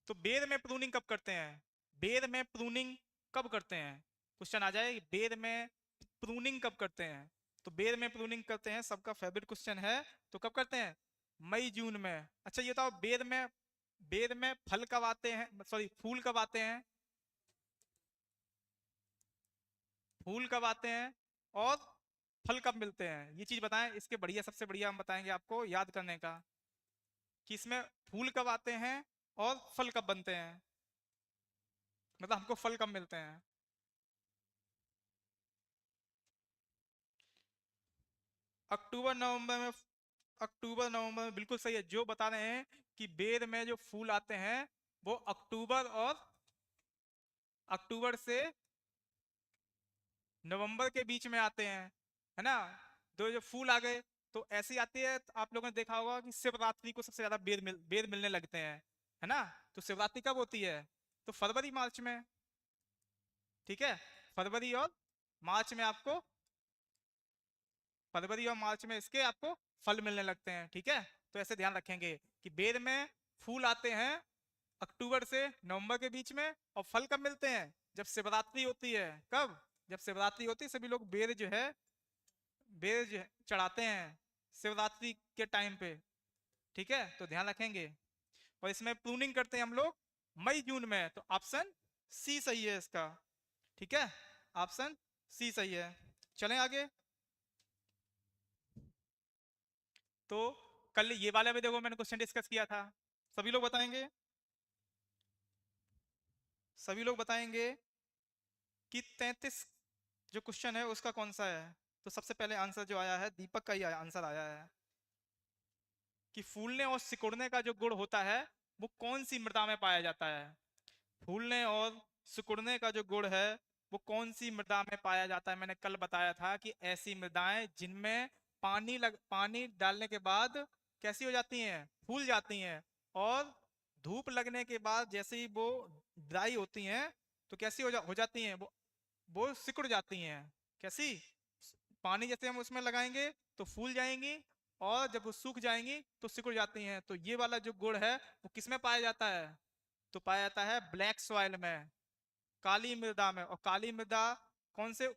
तो बेर में प्रूनिंग कब करते हैं, बेर में प्रूनिंग कब करते हैं, क्वेश्चन आ जाए बेर में प्रूनिंग कब करते हैं। तो बेर में प्रूनिंग करते हैं, सबका फेवरेट क्वेश्चन है, तो कब करते हैं, मई जून में। अच्छा ये बताओ, बेर में फल कब आते हैं, सॉरी फूल कब आते हैं, फूल कब आते हैं और फल कब मिलते हैं, ये चीज बताएं। इसके बढ़िया, सबसे बढ़िया हम बताएंगे आपको याद करने का, कि इसमें फूल कब आते हैं और फल कब बनते हैं, मतलब हमको फल कब मिलते हैं। अक्टूबर नवंबर में, अक्टूबर नवंबर में बिल्कुल सही है। जो बता रहे हैं कि बेर में जो फूल आते हैं वो अक्टूबर, और अक्टूबर से नवंबर के बीच में आते हैं, है ना। दो जो फूल आ गए तो ऐसे ही आते हैं। तो आप लोगों ने देखा होगा कि शिवरात्रि को सबसे ज्यादा बेर मिलने लगते हैं, है ना। तो शिवरात्रि कब होती है, तो फरवरी मार्च में। ठीक है, फरवरी और मार्च में आपको, फरवरी और मार्च में इसके आपको फल मिलने लगते हैं। ठीक है, तो ऐसे ध्यान रखेंगे कि बेर में फूल आते हैं अक्टूबर से नवंबर के बीच में, और फल कब मिलते हैं, जब शिवरात्रि होती है, कब? जब शिवरात्रि होती है, सभी लोग बेर जो है, बेर जो है चढ़ाते हैं शिवरात्रि के टाइम पे, ठीक है, तो ध्यान रखेंगे। और इसमें प्रूनिंग करते हैं हम लोग मई जून में, तो ऑप्शन सी सही है इसका, ठीक है, ऑप्शन सी सही है। चलें आगे। तो कल ये वाला भी देखो, मैंने क्वेश्चन डिस्कस किया था, सभी लोग बताएंगे, सभी लोग बताएंगे कि 33 जो क्वेश्चन है उसका कौन सा है। तो सबसे पहले आंसर जो आया है, दीपक का ही आंसर आया है कि फूलने और सिकुड़ने का जो गुण होता है वो कौन सी मृदा में पाया जाता है। फूलने और सिकुड़ने का जो गुण है वो कौन सी मृदा में पाया जाता है। मैंने कल बताया था कि ऐसी मृदाएं जिनमें पानी डालने के बाद कैसी हो जाती हैं, फूल जाती हैं, और धूप लगने के बाद जैसे ही वो ड्राई होती हैं तो कैसी हो जाती हैं, वो सिकुड़ जाती हैं। कैसी? पानी जैसे हम उसमें लगाएंगे तो फूल जाएंगी, और जब वो सूख जाएंगी तो सिकुड़ जाती हैं। तो ये वाला जो गुण है वो किसमें पाया जाता है? तो पाया जाता है ब्लैक सॉइल में, काली मृदा में। और काली मृदा कौन से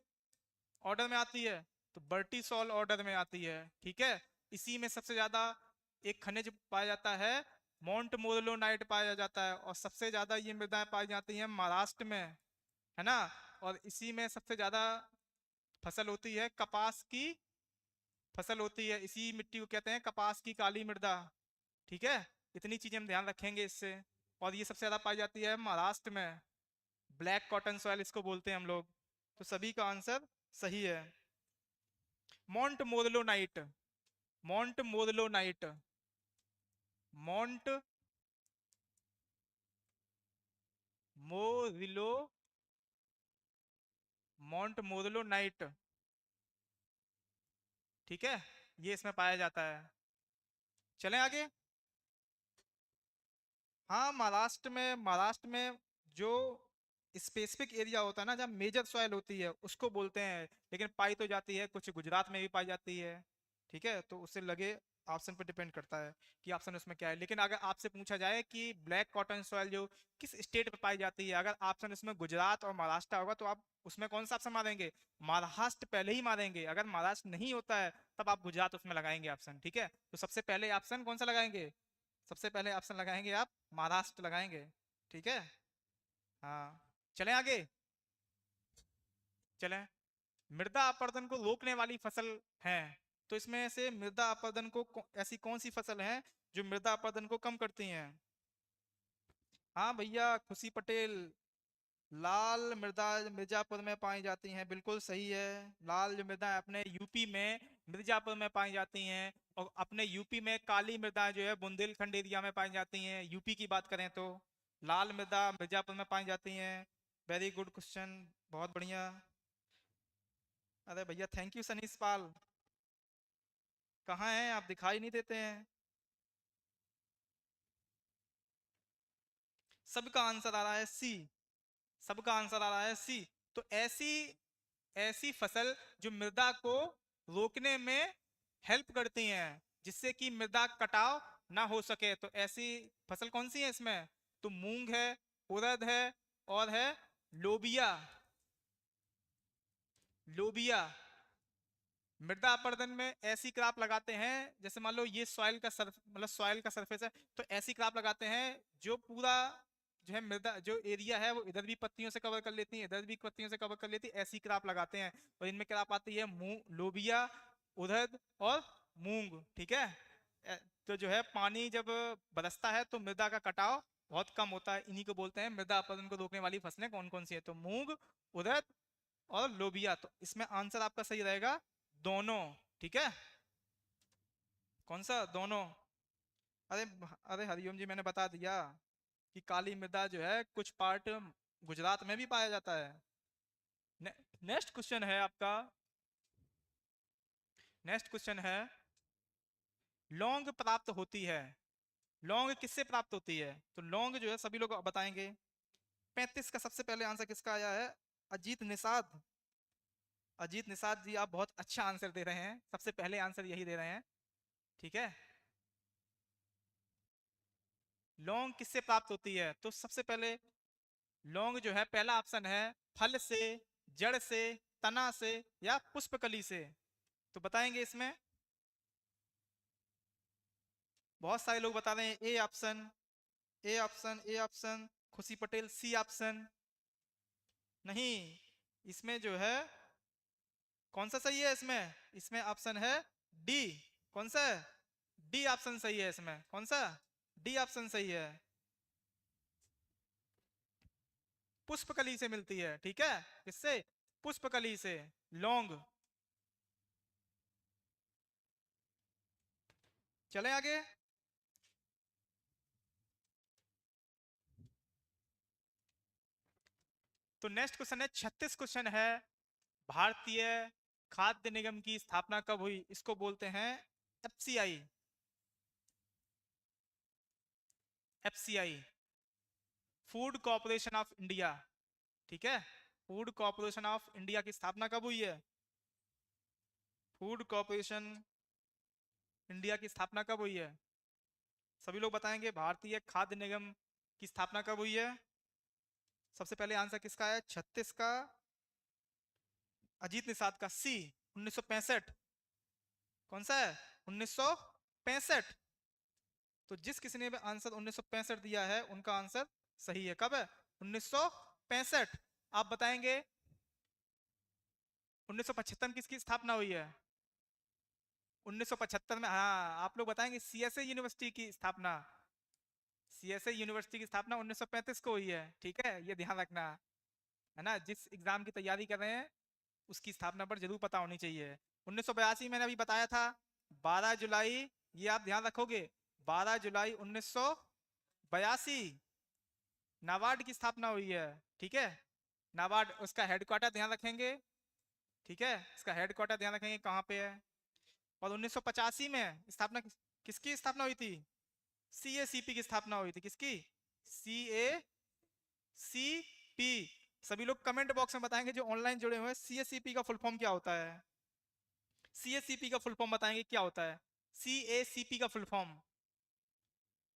ऑर्डर में आती है? तो बर्टीसॉल ऑर्डर में आती है, ठीक है। इसी में सबसे ज्यादा एक खनिज पाया जाता है, माउंट मोरलोनाइट पाया जाता है, और सबसे ज्यादा ये मृदाएं पाई जाती हैं महाराष्ट्र में, है ना। और इसी में सबसे ज्यादा फसल होती है, कपास की फसल होती है, इसी मिट्टी को कहते हैं कपास की काली मृदा, ठीक है। इतनी चीजें हम ध्यान रखेंगे इससे। और ये सबसे ज्यादा पाई जाती है महाराष्ट्र में, ब्लैक कॉटन सॉइल इसको बोलते हैं हम लोग। तो सभी का आंसर सही है। मॉन्ट मोरलोनाइट, मॉन्ट मोरलोनाइट, मॉन्ट मोरिलो, मॉन्ट मोरलोनाइट, ठीक है, ये इसमें पाया जाता है। चलें आगे। हाँ, महाराष्ट्र में जो स्पेसिफिक एरिया होता है ना, जहाँ मेजर सॉइल होती है उसको बोलते हैं, लेकिन पाई तो जाती है कुछ गुजरात में भी पाई जाती है, ठीक है। तो उससे लगे ऑप्शन पर डिपेंड करता है कि ऑप्शन उसमें क्या है। लेकिन अगर आपसे पूछा जाए कि ब्लैक कॉटन सॉइल जो किस स्टेट में पाई जाती है, अगर ऑप्शन उसमें गुजरात और महाराष्ट्र होगा तो आप उसमें कौन सा ऑप्शन मारेंगे? महाराष्ट्र पहले ही मारेंगे। अगर महाराष्ट्र नहीं होता है तब आप गुजरात उसमें लगाएंगे ऑप्शन, ठीक है। तो सबसे पहले ऑप्शन कौन सा लगाएंगे? सबसे पहले ऑप्शन लगाएंगे आप महाराष्ट्र लगाएंगे, ठीक है। हाँ, चलें आगे। चलें, मृदा अपरदन को रोकने वाली फसल है, तो इसमें से मृदा अपरदन को ऐसी कौन सी फसल है जो मृदा अपरदन को कम करती हैं? हाँ भैया, खुशी पटेल, लाल मृदा मिर्जापुर में पाई जाती हैं, बिल्कुल सही है। लाल जो मृदा अपने यूपी में मिर्जापुर में पाई जाती हैं, और अपने यूपी में काली मृदा जो है बुंदेलखंड एरिया में पाई जाती हैं, यूपी की बात करें तो। लाल मृदा मिर्जापुर में पाई जाती हैं। वेरी गुड क्वेश्चन, बहुत बढ़िया। अरे भैया, थैंक यू सनीश पाल, कहाँ हैं आप? दिखाई नहीं देते हैं। सबका आंसर आ रहा है सी, सबका आंसर आ रहा है सी। तो ऐसी ऐसी फसल जो मृदा को रोकने में हेल्प करती हैं, जिससे कि मृदा कटाव ना हो सके, तो ऐसी फसल कौन सी है इसमें? तो मूंग है, उड़द है, और है लोबिया, लोबिया। मृदा अपरदन में ऐसी क्रॉप लगाते हैं, जैसे मान लो ये सॉइल का मतलब सॉइल का सरफेस है, तो ऐसी क्रॉप लगाते हैं जो पूरा जो है मृदा जो एरिया है वो इधर भी पत्तियों से कवर कर लेती है, इधर भी पत्तियों से कवर कर लेती है, ऐसी क्रॉप लगाते हैं। और इनमें क्रॉप आती है मूंग, लोबिया, उड़द और मूंग, ठीक है। तो जो है पानी जब बरसता है तो मृदा का कटाव बहुत कम होता है, इन्हीं को बोलते हैं मृदा अपरदन को रोकने वाली फसलें कौन कौन सी है। तो मूंग, उड़द और लोबिया। तो इसमें आंसर आपका सही रहेगा दोनों, ठीक है। कौन सा? दोनों। अरे अरे हरिओम जी, मैंने बता दिया कि काली मृदा जो है कुछ पार्ट गुजरात में भी पाया जाता है। ने, नेक्स्ट क्वेश्चन है आपका, नेक्स्ट क्वेश्चन है, लौंग प्राप्त होती है, लौंग किससे प्राप्त होती है? तो लौंग जो है सभी लोग बताएंगे। 35 का सबसे पहले आंसर किसका आया है? अजीत निषाद, अजीत निषाद जी, आप बहुत अच्छा आंसर दे रहे हैं, सबसे पहले आंसर यही दे रहे हैं, ठीक है। लौंग किससे प्राप्त होती है? तो सबसे पहले लौंग जो है पहला ऑप्शन है फल से, जड़ से, तना से या पुष्पकली से। तो बताएंगे इसमें। बहुत सारे लोग बता रहे हैं A option, A option, A option. खुशी पटेल सी ऑप्शन। नहीं, इसमें जो है कौन सा सही है इसमें? इसमें ऑप्शन है डी। कौन सा है? डी ऑप्शन सही है इसमें। कौन सा? डी ऑप्शन सही है। पुष्पकली से मिलती है, ठीक है। किससे? पुष्पकली से, लौंग। चलें आगे। तो नेक्स्ट क्वेश्चन है, 36 क्वेश्चन है। भारतीय खाद्य निगम की स्थापना कब हुई? इसको बोलते हैं FCI. FCI, food corporation of India. ठीक है, फूड कॉर्पोरेशन ऑफ इंडिया की स्थापना कब हुई है? फूड कॉर्पोरेशन इंडिया की स्थापना कब हुई है? सभी लोग बताएंगे भारतीय खाद्य निगम की स्थापना कब हुई है। सबसे पहले आंसर किसका है? 36 का अजीत निषाद का सी, 1965। कौन सा है? 1965। तो जिस किसी ने भी आंसर 1965 दिया है उनका आंसर सही है। कब है? 1965। आप बताएंगे 1975 में किसकी स्थापना हुई है? 1975 में, हाँ आप लोग बताएंगे सीएसए यूनिवर्सिटी की स्थापना। सीएसए यूनिवर्सिटी की स्थापना 1935 को हुई है, ठीक है, ये ध्यान रखना है ना। जिस एग्जाम की तैयारी कर रहे हैं उसकी स्थापना पर जरूर पता होनी चाहिए। 1982 मैंने अभी बताया था। 12 जुलाई, ये आप ध्यान रखोगे, 12 जुलाई 1982 नाबार्ड की स्थापना हुई है, ठीक है। नाबार्ड, उसका हेडक्वार्टर ध्यान रखेंगे, ठीक है, इसका हेडक्वार्टर ध्यान रखेंगे कहाँ पे है। और 1985 में स्थापना किसकी स्थापना हुई थी? सीएसीपी की स्थापना हुई थी। किसकी? सीएसीपी। सभी लोग कमेंट बॉक्स में बताएंगे जो ऑनलाइन जुड़े हुए हैं, सीएसीपी का फुल फॉर्म क्या होता है? सीएसीपी का फुल फॉर्म बताएंगे क्या होता है? सीएसीपी का फुल फॉर्म,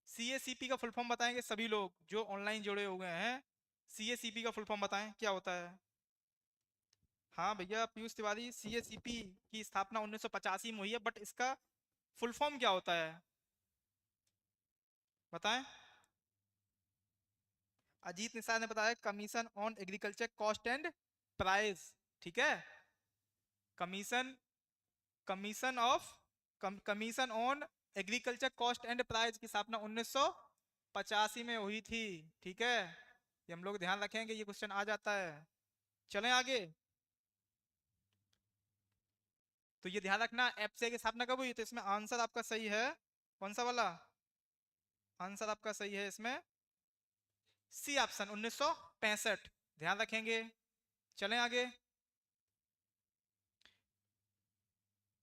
सीएसीपी का फुल फॉर्म बताएंगे सभी लोग जो ऑनलाइन जुड़े हुए हैं। सीएसीपी का फुल फॉर्म बताएं क्या होता है। हाँ भैया पीयूष तिवारी, सीएसीपी की स्थापना 1985 में हुई है, बट इसका फुल फॉर्म क्या होता है बताएं। अजीत निषाद ने बताया commission on agriculture cost and price, ठीक है। Commission, commission of, commission on agriculture cost and price की स्थापना 1985 में हुई थी, ठीक है। ये हम लोग ध्यान रखेंगे, ये क्वेश्चन आ जाता है। चलें आगे। तो ये ध्यान रखना एफसीआई की स्थापना कब हुई, तो इसमें आंसर आपका सही है। कौन सा वाला आंसर आपका सही है इसमें? C option, 1965। ध्यान रखेंगे। चलें आगे।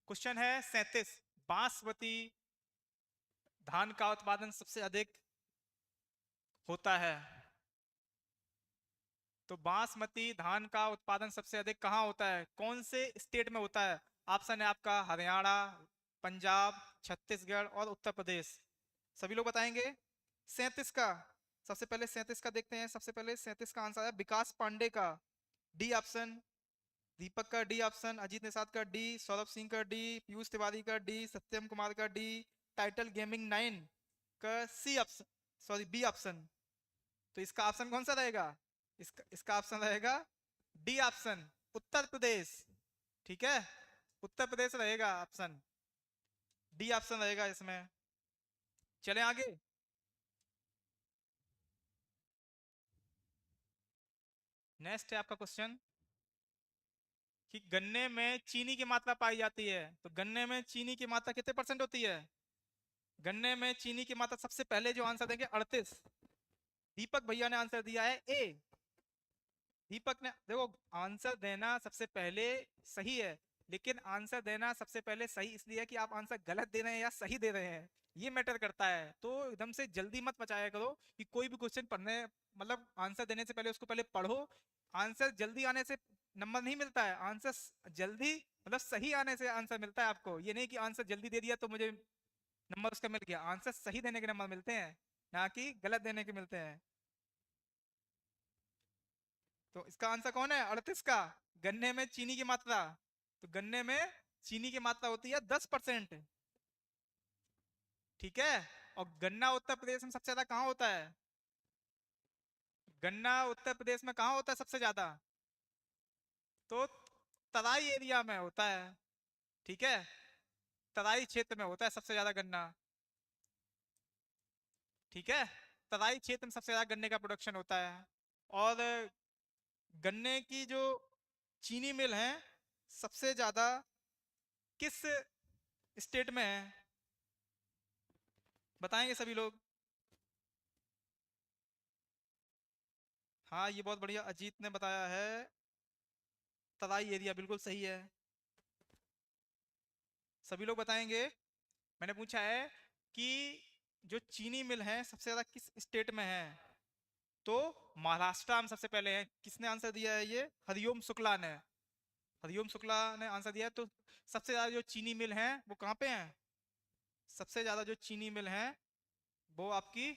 क्वेश्चन है 37, बासमती धान का उत्पादन सबसे अधिक होता है। तो बासमती धान का उत्पादन सबसे अधिक कहाँ होता है? कौन से स्टेट में होता है? ऑप्शन है आपका हरियाणा, पंजाब, छत्तीसगढ़ और उत्तर प्रदेश। सभी लोग बताएंगे। 37 का, सबसे पहले 37 का देखते हैं। सबसे पहले 37 का आंसर है विकास पांडे का, डी ऑप्शन। दीपक का डी ऑप्शन, अजीत निषाद का डी, सौरभ सिंह का डी, पीयूष तिवारी का डी, सत्यम कुमार का डी, टाइटल गेमिंग 9 का C option, sorry B option. तो इसका ऑप्शन कौन सा रहेगा? इसका ऑप्शन रहेगा डी ऑप्शन, उत्तर प्रदेश, ठीक है। उत्तर प्रदेश रहेगा ऑप्शन, डी ऑप्शन रहेगा इसमें। चलें आगे। नेक्स्ट है आपका क्वेश्चन कि गन्ने में चीनी की मात्रा पाई जाती है। तो गन्ने में चीनी की मात्रा कितने परसेंट होती है? गन्ने में चीनी की मात्रा सबसे पहले जो आंसर देंगे 38। दीपक भैया ने आंसर दिया है ए। दीपक ने, देखो आंसर देना सबसे पहले सही है, लेकिन आंसर देना सबसे पहले सही इसलिए है कि आप आंसर गलत दे रहे हैं या सही दे रहे हैं, ये मैटर करता है। तो एकदम से जल्दी मत मचाया करो कि कोई भी क्वेश्चन पढ़ने, मतलब आंसर देने से पहले उसको पहले पढ़ो। आंसर जल्दी आने से नंबर नहीं मिलता है, आंसर जल्दी मतलब सही आने से आंसर मिलता है आपको। ये नहीं कि आंसर जल्दी दे दिया तो मुझे नंबर उसका मिल गया। आंसर सही देने के नंबर मिलते हैं, ना कि गलत देने के मिलते हैं। तो इसका आंसर कौन है? 38 का। गन्ने में चीनी की मात्रा, तो गन्ने में चीनी की मात्रा होती है 10%। ठीक है। और गन्ना उत्तर प्रदेश में सबसे ज्यादा कहाँ होता है? गन्ना उत्तर प्रदेश में कहाँ होता है सबसे ज्यादा? तो तराई एरिया में होता है। ठीक है, तराई क्षेत्र में होता है सबसे ज्यादा गन्ना। ठीक है, तराई क्षेत्र में सबसे ज्यादा गन्ने का प्रोडक्शन होता है। और गन्ने की जो चीनी मिल है सबसे ज्यादा किस स्टेट में है? बताएंगे सभी लोग। हाँ, ये बहुत बढ़िया, अजीत ने बताया है, तराई एरिया बिल्कुल सही है। सभी लोग बताएंगे। मैंने पूछा है कि जो चीनी मिल है सबसे ज्यादा किस स्टेट में है, तो महाराष्ट्र में सबसे पहले है। किसने आंसर दिया है? ये हरिओम शुक्ला ने। हरिओम शुक्ला ने आंसर दिया है। तो सबसे ज्यादा जो चीनी मिल है वो कहाँ पे है? सबसे ज्यादा जो चीनी मिल है वो आपकी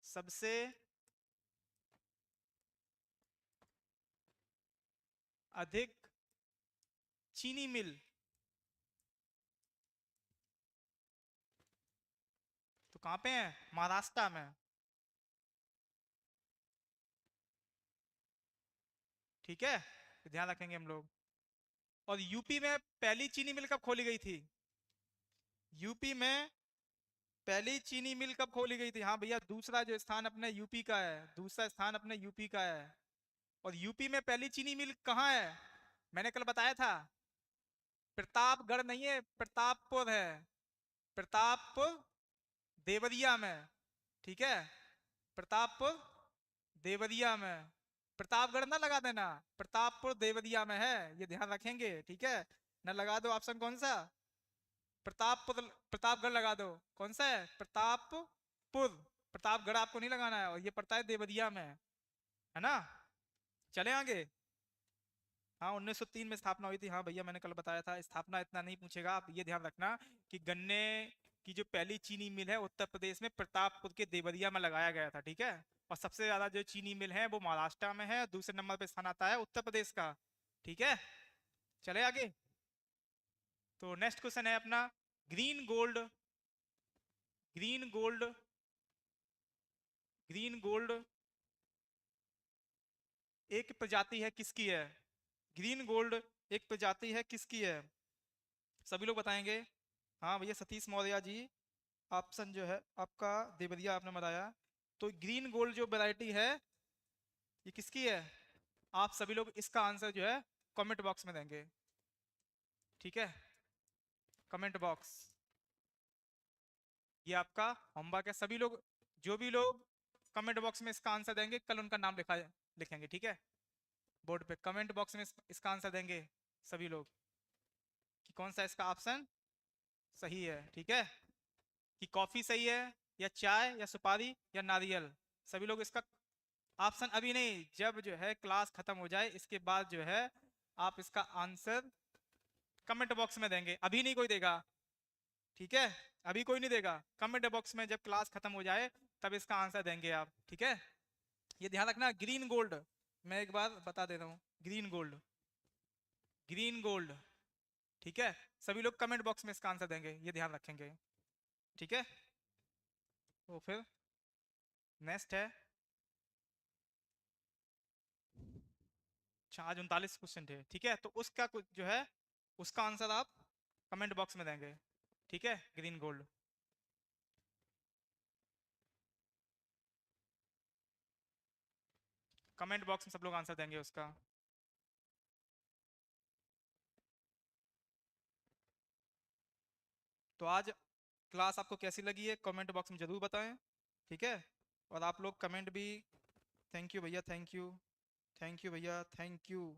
सबसे अधिक चीनी मिल तो कहाँ पे है? महाराष्ट्र में। ठीक है, तो ध्यान रखेंगे हम लोग। और यूपी में पहली चीनी मिल कब खोली गई थी? यूपी में पहली चीनी मिल कब खोली गई थी? हाँ भैया, दूसरा जो स्थान अपने यूपी का है, दूसरा स्थान अपने यूपी का है। और यूपी में पहली चीनी मिल कहाँ है? मैंने कल बताया था, प्रतापगढ़ नहीं है, प्रतापपुर है। प्रतापपुर, देवरिया में। ठीक है, प्रतापपुर देवरिया में। प्रतापगढ़ ना लगा देना, प्रतापपुर देवरिया में है, ये ध्यान रखेंगे। ठीक है, ना लगा दो ऑप्शन कौन सा, प्रतापपुर, प्रतापगढ़ लगा दो। कौन सा है? प्रतापपुर। प्रतापगढ़ आपको नहीं लगाना है, और ये पड़ता है देवरिया में, है ना। चले आगे। हाँ, 1903 में स्थापना हुई थी। हाँ भैया, मैंने कल बताया था। स्थापना इतना नहीं पूछेगा, आप ये ध्यान रखना कि गन्ने की जो पहली चीनी मिल है उत्तर प्रदेश में प्रतापपुर के देवरिया में लगाया गया था। ठीक है, और सबसे ज्यादा जो चीनी मिल है वो महाराष्ट्र में है, दूसरे नंबर पे स्थान आता है उत्तर प्रदेश का। ठीक है, चले आगे। तो नेक्स्ट क्वेश्चन है अपना, green gold. Green gold, green gold एक प्रजाति है किसकी है? ग्रीन गोल्ड एक प्रजाति है किसकी है? सभी लोग बताएंगे। हाँ भैया, सतीश मौर्य जी। ऑप्शन जो है आपका देवरिया आपने बताया। तो ग्रीन गोल्ड जो वैरायटी है ये किसकी है? आप सभी लोग इसका आंसर जो है कमेंट बॉक्स में देंगे। ठीक है, कमेंट बॉक्स, ये आपका होमवर्क है। सभी लोग, जो भी लोग कमेंट बॉक्स में इसका आंसर देंगे कल उनका नाम लिखेंगे। ठीक है, बोर्ड पे कमेंट बॉक्स में इसका आंसर देंगे सभी लोग कि कौन सा इसका ऑप्शन सही है। ठीक है, कि कॉफी सही है, या चाय, या सुपारी, या नारियल। सभी लोग इसका ऑप्शन अभी नहीं, जब जो है क्लास खत्म हो जाए इसके बाद जो है आप इसका आंसर कमेंट बॉक्स में देंगे, अभी नहीं कोई देगा। ठीक है, अभी कोई नहीं देगा, कमेंट बॉक्स में जब क्लास खत्म हो जाए तब इसका आंसर देंगे आप। ठीक है, ये ध्यान रखना। ग्रीन गोल्ड, मैं एक बार बता दे रहा हूँ, ग्रीन गोल्ड, ग्रीन गोल्ड। ठीक है, सभी लोग कमेंट बॉक्स में इसका आंसर देंगे, ये ध्यान रखेंगे। ठीक है, तो फिर नेक्स्ट है। अच्छा, आज 39 क्वेश्चन थे। ठीक है, तो उसका कुछ जो है उसका आंसर आप कमेंट बॉक्स में देंगे। ठीक है, ग्रीन गोल्ड। कमेंट बॉक्स में सब लोग आंसर देंगे उसका। तो आज क्लास आपको कैसी लगी है कमेंट बॉक्स में जरूर बताएं। ठीक है, और आप लोग कमेंट भी, थैंक यू भैया, थैंक यू, थैंक यू भैया, थैंक यू।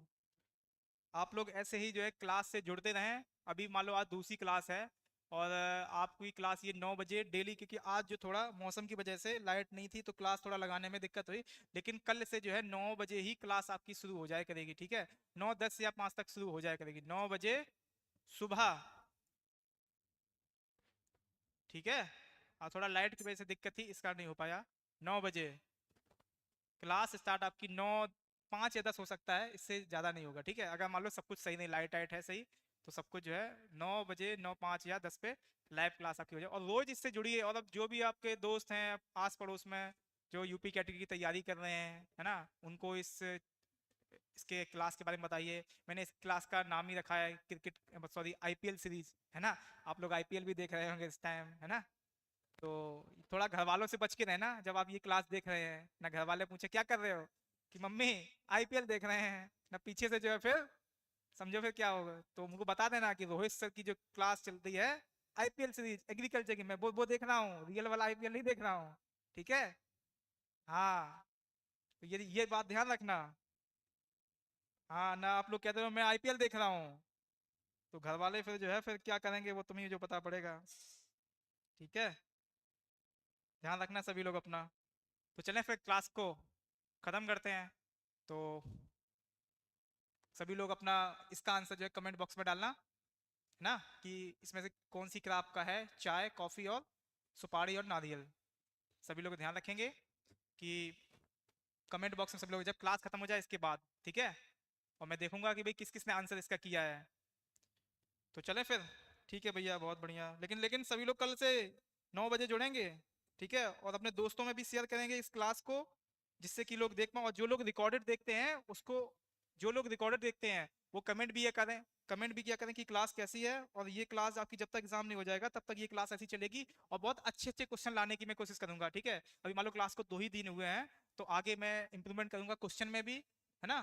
आप लोग ऐसे ही जो है क्लास से जुड़ते रहें। अभी मान लो आज दूसरी क्लास है, और आपकी क्लास ये 9 बजे डेली, क्योंकि आज जो थोड़ा मौसम की वजह से लाइट नहीं थी तो क्लास थोड़ा लगाने में दिक्कत हुई। लेकिन कल से जो है 9 बजे ही क्लास आपकी शुरू हो जाए करेगी। ठीक है, 9:10 या 5 तक शुरू हो जाए करेगी, 9 बजे सुबह। ठीक है, और थोड़ा लाइट की वजह से दिक्कत थी, इस कारण नहीं हो पाया। 9 बजे क्लास स्टार्ट आपकी 9, 5 या 10 हो सकता है, इससे ज़्यादा नहीं होगा, ठीक है। अगर मान लो सब कुछ सही नहीं, लाइट वाइट है सही, तो सब कुछ जो है 9 बजे, 9, 5 या 10 पे लाइव क्लास आपकी हो जाए। और रोज इससे जुड़िए, और अब जो भी आपके दोस्त हैं आस पड़ोस में जो यूपी कैटेगरी की तैयारी कर रहे हैं, है ना, उनको इसके क्लास के बारे में बताइए। मैंने इस क्लास का नाम ही रखा है क्रिकेट, सॉरी आईपीएल सीरीज, है ना। आप लोग आईपीएल भी देख रहे होंगे इस टाइम, है ना। तो थोड़ा घर वालों से बच के रहना जब आप ये क्लास देख रहे हैं ना। घर वाले पूछे क्या कर रहे हो, कि मम्मी आईपीएल देख रहे हैं ना, पीछे से जो है फिर समझो फिर क्या होगा। तो उनको बता देना कि रोहित सर की जो क्लास चलती है आईपीएल सीरीज एग्रीकल्चर की, मैं वो देख रहा हूँ, रियल वाला आईपीएल नहीं देख रहा हूँ, ठीक है। हाँ, तो ये बात ध्यान रखना। हाँ ना, आप लोग कहते हो मैं आईपीएल देख रहा हूँ, तो घर वाले फिर जो है फिर क्या करेंगे वो तुम्हें जो पता पड़ेगा, ठीक है। ध्यान रखना सभी लोग अपना। तो चलें फिर क्लास को ख़त्म करते हैं। तो सभी लोग अपना इसका आंसर जो है कमेंट बॉक्स में डालना, है ना, कि इसमें से कौन सी क्राप का है, चाय, कॉफ़ी और सुपारी और नारियल। सभी लोग ध्यान रखेंगे कि कमेंट बॉक्स में सभी लोग जब क्लास खत्म हो जाए इसके बाद, ठीक है। और मैं देखूंगा कि भाई किस किस ने आंसर इसका किया है। तो चलें फिर, ठीक है भैया, बहुत बढ़िया। लेकिन लेकिन सभी लोग कल से 9 बजे जुड़ेंगे, ठीक है। और अपने दोस्तों में भी शेयर करेंगे इस क्लास को, जिससे कि लोग देख पाएं। और जो लोग रिकॉर्डेड देखते हैं उसको, जो लोग रिकॉर्डेड देखते हैं वो कमेंट भी ये करें, कमेंट भी किया करें कि क्लास कैसी है। और ये क्लास आपकी जब तक एग्जाम नहीं हो जाएगा तब तक ये क्लास ऐसी चलेगी, और बहुत अच्छे अच्छे क्वेश्चन लाने की मैं कोशिश करूंगा, ठीक है। अभी मान लो क्लास को 2 ही दिन हुए हैं, तो आगे मैं इंप्रूवमेंट करूंगा क्वेश्चन में भी, है ना।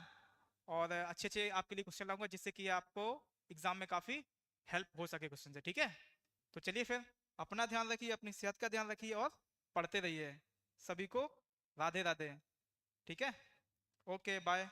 और अच्छे अच्छे आपके लिए क्वेश्चन लाऊंगा, जिससे कि आपको एग्जाम में काफ़ी हेल्प हो सके क्वेश्चन से, ठीक है। तो चलिए फिर, अपना ध्यान रखिए, अपनी सेहत का ध्यान रखिए और पढ़ते रहिए। सभी को राधे राधे, ठीक है। Okay bye.